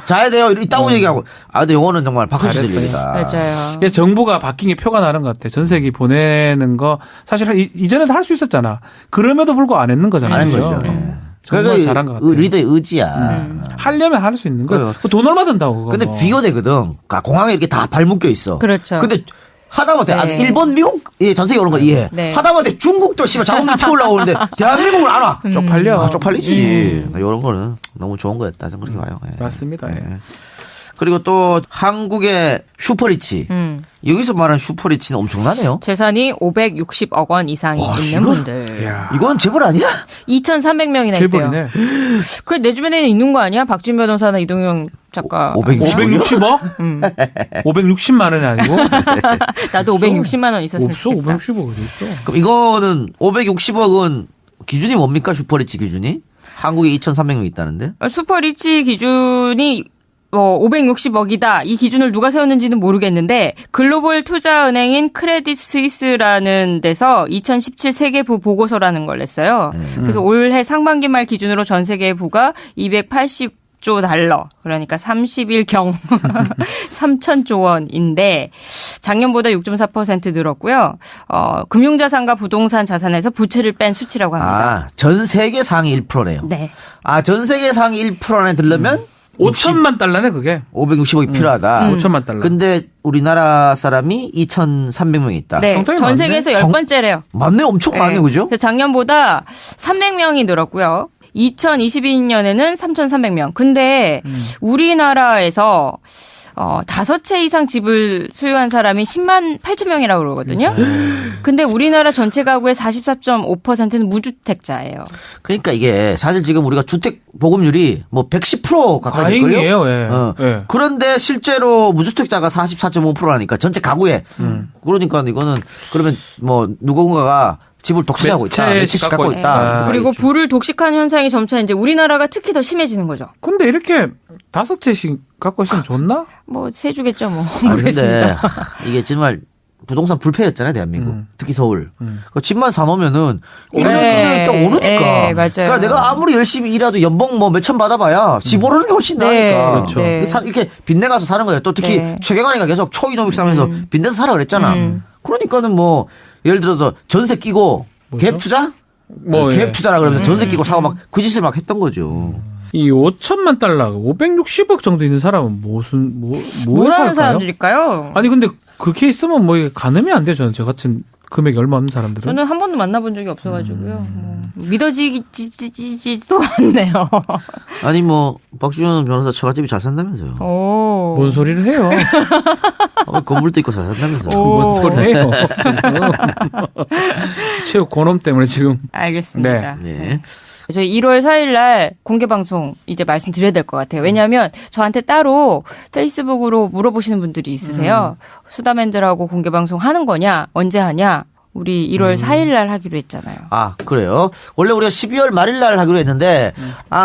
Speaker 1: 자야 돼요. 이따고 얘기하고. 근데 요거는 정말 박수칠 일이다.
Speaker 3: 맞아요.
Speaker 2: 이게 정부가 바뀐 게 표가 나는 것 같아. 전세기 보내는 거 사실 이전에도 할 수 있었잖아. 그럼에도 불구하고 안 했는 거잖아요.
Speaker 1: 안 한
Speaker 2: 그죠?
Speaker 1: 거죠.
Speaker 2: 예. 정말 잘한 것 같아요.
Speaker 1: 리더의 의지야.
Speaker 2: 하려면 할 수 있는 거예요.
Speaker 1: 그래요.
Speaker 2: 돈 얼마 든다고 그거.
Speaker 1: 근데
Speaker 2: 뭐.
Speaker 1: 비교되거든. 공항에 이렇게 다 발 묶여 있어.
Speaker 3: 그렇죠.
Speaker 1: 근데 하다못해
Speaker 3: 네.
Speaker 1: 일본, 미국 전세계 오는 거 이해.
Speaker 3: 네.
Speaker 1: 하다못해 중국도 씨발 자국민 태우려고 오는데 대한민국은 안 와.
Speaker 2: 쪽팔려.
Speaker 1: 쪽팔리지. 이런 거는 너무 좋은 거였다. 저는 그렇게 봐요. 예.
Speaker 2: 맞습니다. 예.
Speaker 1: 그리고 또 한국의 슈퍼리치. 여기서 말하는 슈퍼리치는 엄청나네요.
Speaker 3: 재산이 560억 원 이상이 있는 분들.
Speaker 1: 이건 재벌 아니야?
Speaker 3: 2,300명이나 있대요.
Speaker 2: 재벌이네.
Speaker 3: 그 내 주변에는 있는 거 아니야? 박준 변호사나 이동영 작가.
Speaker 2: 560억? 560만 원이 아니고?
Speaker 3: 나도 560만 원 있었으면
Speaker 2: 없어.
Speaker 3: 좋겠다.
Speaker 2: 560억 어디 있어?
Speaker 1: 그럼 이거는 560억은 기준이 뭡니까? 슈퍼리치 기준이? 한국에 2,300명 있다는데?
Speaker 3: 슈퍼리치 기준이 560억이다. 이 기준을 누가 세웠는지는 모르겠는데 글로벌 투자은행인 크레딧 스위스라는 데서 2017 세계부 보고서라는 걸 냈어요. 그래서 올해 상반기 말 기준으로 전 세계 부가 280조 달러, 그러니까 31경 3천조 원인데 작년보다 6.4% 늘었고요. 금융자산과 부동산 자산에서 부채를 뺀 수치라고 합니다.
Speaker 1: 전 세계 상위 1%네요.
Speaker 3: 네.
Speaker 1: 전 세계 상위 1% 안에 들려면
Speaker 2: 5천만 달러네 그게.
Speaker 1: 560억이 필요하다.
Speaker 2: 5천만 달러.
Speaker 1: 근데 우리나라 사람이 2,300명이 있다.
Speaker 3: 네.
Speaker 2: 상당히
Speaker 3: 전
Speaker 2: 많네.
Speaker 3: 세계에서 10번째래요.
Speaker 1: 맞네, 엄청 많네, 그죠?
Speaker 3: 그래서 작년보다 300명이 늘었고요. 2022년에는 3,300명. 근데 우리나라에서 5채 이상 집을 소유한 사람이 10만 8천 명이라고 그러거든요. 근데 우리나라 전체 가구의 44.5%는 무주택자예요.
Speaker 1: 그러니까 이게 사실 지금 우리가 주택 보급률이 뭐 110% 가까이 될걸요?
Speaker 2: 다행이에요. 예. 예.
Speaker 1: 그런데 실제로 무주택자가 44.5%라니까 전체 가구에. 그러니까 이거는 그러면 뭐 누군가가 집을 독식하고 있다.
Speaker 2: 몇
Speaker 1: 몇채씩
Speaker 2: 채씩
Speaker 1: 갖고
Speaker 2: 갖고
Speaker 1: 있다.
Speaker 3: 그리고 불을 독식하는 현상이 점차 이제 우리나라가 특히 더 심해지는 거죠.
Speaker 2: 근데 이렇게 5채씩 갖고 있으면 좋나?
Speaker 3: 뭐 세주겠죠, 뭐.
Speaker 1: 근데
Speaker 3: 모르겠습니다.
Speaker 1: 이게 정말 부동산 불패였잖아요, 대한민국. 특히 서울. 그 집만 사놓으면은 1년
Speaker 3: 네.
Speaker 1: 뒤에 딱 오르니까.
Speaker 3: 네, 맞아요.
Speaker 1: 그러니까 내가 아무리 열심히 일해도 연봉 뭐 몇천 받아봐야 집 오르는 게 훨씬
Speaker 3: 네.
Speaker 1: 나으니까.
Speaker 2: 그렇죠.
Speaker 3: 네.
Speaker 1: 이렇게 빚내 가서 사는 거예요. 또 특히
Speaker 3: 네.
Speaker 1: 최경환이가 계속 초이노믹 하면서 빚내서 사라 그랬잖아. 그러니까는 뭐 예를 들어서 전세 끼고 갭 투자?
Speaker 2: 뭐, 예.
Speaker 1: 갭 투자라 그러면서 전세 끼고 사고 막 그 짓을 막 했던 거죠.
Speaker 2: 이 5천만 달러, 560억 정도 있는 사람은 무슨 뭐에
Speaker 3: 뭐라는
Speaker 2: 살까요?
Speaker 3: 사람들일까요?
Speaker 2: 아니 근데 그렇게 있으면 뭐 이게 가늠이 안 돼요. 저는 저 같은 금액이 얼마 없는 사람들은.
Speaker 3: 저는 한 번도 만나본 적이 없어가지고요. 뭐 믿어지지도 않네요.
Speaker 1: 아니 뭐 박주현 변호사 처갓집이 잘 산다면서요.
Speaker 3: 오.
Speaker 2: 뭔 소리를 해요?
Speaker 1: 건물도 있고 잘 산다면서요.
Speaker 2: 뭔 소리를 해요? 지금. 체육 고놈 때문에 지금.
Speaker 3: 알겠습니다.
Speaker 1: 네.
Speaker 3: 저희 1월 4일 날 공개 방송 이제 말씀드려야 될 것 같아요. 왜냐하면 저한테 따로 페이스북으로 물어보시는 분들이 있으세요. 수다맨들하고 공개 방송 하는 거냐? 언제 하냐? 우리 1월 4일 날 하기로 했잖아요.
Speaker 1: 그래요? 원래 우리가 12월 말일 날 하기로 했는데,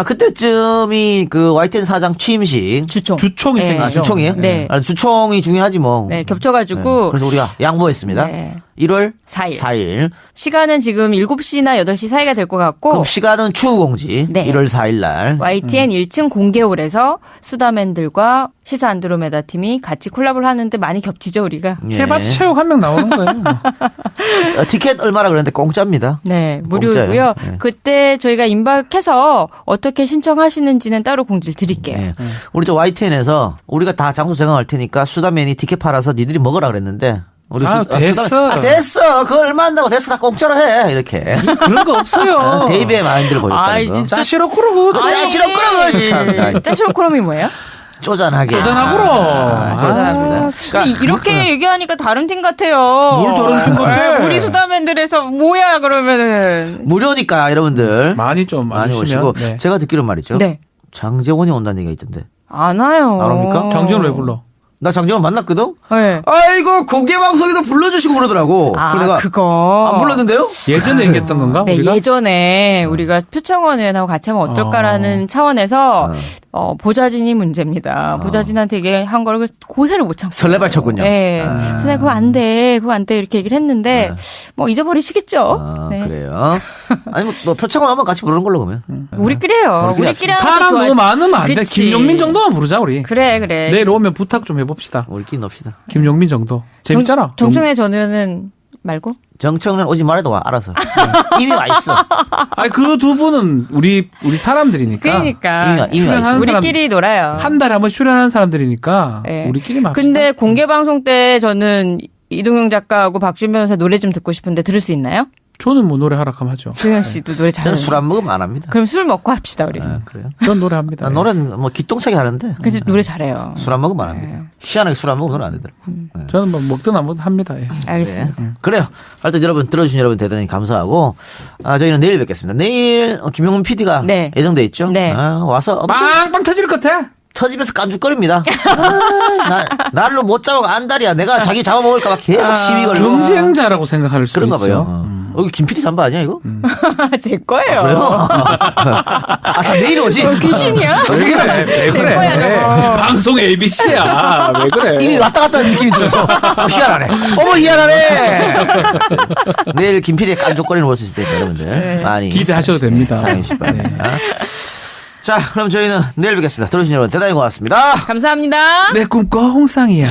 Speaker 1: 그때쯤이 그 YTN 사장 취임식.
Speaker 2: 주총이
Speaker 3: 네.
Speaker 2: 생기죠.
Speaker 1: 주총이에요?
Speaker 3: 네.
Speaker 1: 주총이 중요하지 뭐.
Speaker 3: 네, 겹쳐가지고.
Speaker 1: 그래서 우리가 양보했습니다.
Speaker 3: 네.
Speaker 1: 1월
Speaker 3: 4일.
Speaker 1: 4일.
Speaker 3: 시간은 지금 7시나 8시 사이가 될 것 같고.
Speaker 1: 그럼 시간은 추후 공지.
Speaker 3: 네.
Speaker 1: 1월 4일 날.
Speaker 3: YTN 1층 공개홀에서 수다맨들과 시사 안드로메다 팀이 같이 콜라보를 하는데 많이 겹치죠, 우리가.
Speaker 1: 예.
Speaker 2: 해봤자 체육 한 명 나오는 거예요.
Speaker 1: 티켓 얼마라 그랬는데 공짜입니다.
Speaker 3: 네, 무료고요.
Speaker 1: 공짜예요. 네.
Speaker 3: 그때 저희가 임박해서 어떻게 신청하시는지는 따로 공지를 드릴게요.
Speaker 1: 네. 우리 저 YTN에서 우리가 다 장소 제공할 테니까 수다맨이 티켓 팔아서 니들이 먹으라 그랬는데. 우리
Speaker 2: 됐어.
Speaker 1: 됐어. 그거 얼마 한다고 됐어. 다 공짜로 해. 이렇게.
Speaker 2: 그런 거 없어요.
Speaker 1: 데이비의 마인드를 보였다는 거.
Speaker 2: 짜시로 꾸르고.
Speaker 1: 짜시로 꾸르고. 참나.
Speaker 3: 짜시로 코롬이 뭐예요?
Speaker 1: 쪼잔하게.
Speaker 2: 쪼잔하구로.
Speaker 1: 그렇습니다.
Speaker 3: 근데 이렇게 얘기하니까 다른 팀 같아요.
Speaker 2: 뭘 다른 팀 같아?
Speaker 3: 우리 수다맨들에서 뭐야 그러면은.
Speaker 1: 무료니까 여러분들
Speaker 2: 많이 좀
Speaker 1: 많이
Speaker 2: 와주시면.
Speaker 1: 오시고
Speaker 2: 네.
Speaker 1: 제가 듣기로 말이죠.
Speaker 3: 네.
Speaker 1: 장재원이 온다는 얘기가 있던데.
Speaker 3: 안 와요.
Speaker 1: 안 옵니까?
Speaker 2: 장지훈 왜 불러?
Speaker 1: 나 장재원 만났거든.
Speaker 3: 네.
Speaker 1: 아이고 공개 방송에도 불러주시고 그러더라고. 그래서 내가
Speaker 3: 그거.
Speaker 1: 안 불렀는데요?
Speaker 2: 예전에 얘기했던 건가?
Speaker 3: 네,
Speaker 2: 우리가?
Speaker 3: 예전에 우리가 표창원 의원하고 같이 하면 어떨까라는 차원에서 보좌진이 문제입니다. 보좌진한테 얘기한 거를 고세를 못 참고.
Speaker 1: 설레발 쳤군요.
Speaker 3: 네. 선생님 그거 안 돼. 그거 안 돼. 이렇게 얘기를 했는데 뭐 잊어버리시겠죠. 네.
Speaker 1: 그래요. 아니 뭐 표창원 한번 같이 부르는 걸로 그러면.
Speaker 3: 우리끼리 해요. 우리끼리 하는 게
Speaker 2: 사람
Speaker 3: 좋아요.
Speaker 2: 너무 많으면 안 돼.
Speaker 3: 그치.
Speaker 2: 김용민 정도만 부르자 우리.
Speaker 3: 그래.
Speaker 2: 내일 오면 부탁 좀 해봅시다.
Speaker 1: 우리끼리 놉시다.
Speaker 2: 김용민 정도. 재밌잖아.
Speaker 3: 정청래 전 의원은 말고?
Speaker 1: 정청래 오지 말아도 와. 알아서. 이미 와 있어.
Speaker 2: 아니 그 두 분은 우리 사람들이니까.
Speaker 3: 그러니까.
Speaker 1: 이미 와 있어.
Speaker 3: 우리끼리 놀아요.
Speaker 2: 한 달에 한 번 출연하는 사람들이니까
Speaker 3: 네.
Speaker 2: 우리끼리만 합시다.
Speaker 3: 근데 공개 방송 때 저는 이동영 작가하고 박준 변호사 노래 좀 듣고 싶은데 들을 수 있나요?
Speaker 2: 저는 뭐 노래 하라고 하죠.
Speaker 3: 조현 씨도 노래 잘해요.
Speaker 1: 저는 술 안 먹으면 안 합니다.
Speaker 3: 그럼 술 먹고 합시다 우리.
Speaker 1: 아, 그래요?
Speaker 2: 전 노래합니다.
Speaker 1: 난 노래는 뭐 기똥차게 하는데
Speaker 3: 그래서 노래 잘해요.
Speaker 1: 술 안 먹으면 안 합니다. 희한하게 술 안 먹으면 노래 안 되더라고요.
Speaker 2: 저는 뭐 먹든 안 먹든 합니다. 예.
Speaker 3: 알겠습니다.
Speaker 1: 그래요. 하여튼 여러분 들어주신 여러분 대단히 감사하고 저희는 내일 뵙겠습니다. 내일 김용훈 PD가
Speaker 3: 네.
Speaker 1: 예정돼 있죠.
Speaker 3: 네.
Speaker 1: 와서 엄청
Speaker 2: 빵빵 터질 것 같아.
Speaker 1: 저 집에서 깐죽거립니다. 날로 못 잡아 안달이야. 내가 자기 잡아먹을까봐 계속 시비 걸고.
Speaker 2: 경쟁자라고 생각할 수도
Speaker 1: 그런가
Speaker 2: 있죠.
Speaker 1: 봐요. 여기 김 PD 잠바 아니야 이거?
Speaker 3: 제 거예요.
Speaker 1: 그래요? 자 내일 오지.
Speaker 3: 귀신이야?
Speaker 2: 왜 그래? 왜
Speaker 3: 내 거야,
Speaker 2: 그래?
Speaker 3: 너.
Speaker 2: 방송 ABC야. 왜 그래?
Speaker 1: 이미 왔다 갔다 하는 느낌이 들어서 희한하네. 어머 희한하네. 내일 김 PD의 깐죽거리는 볼 수 있을 테니까 여러분들 많이
Speaker 2: 기대하셔도 됩니다.
Speaker 1: 사랑해 주시기 바랍니다. 자 그럼 저희는 내일 뵙겠습니다. 들어주신 여러분 대단히 고맙습니다.
Speaker 3: 감사합니다.
Speaker 2: 내 꿈꿔 홍상이야.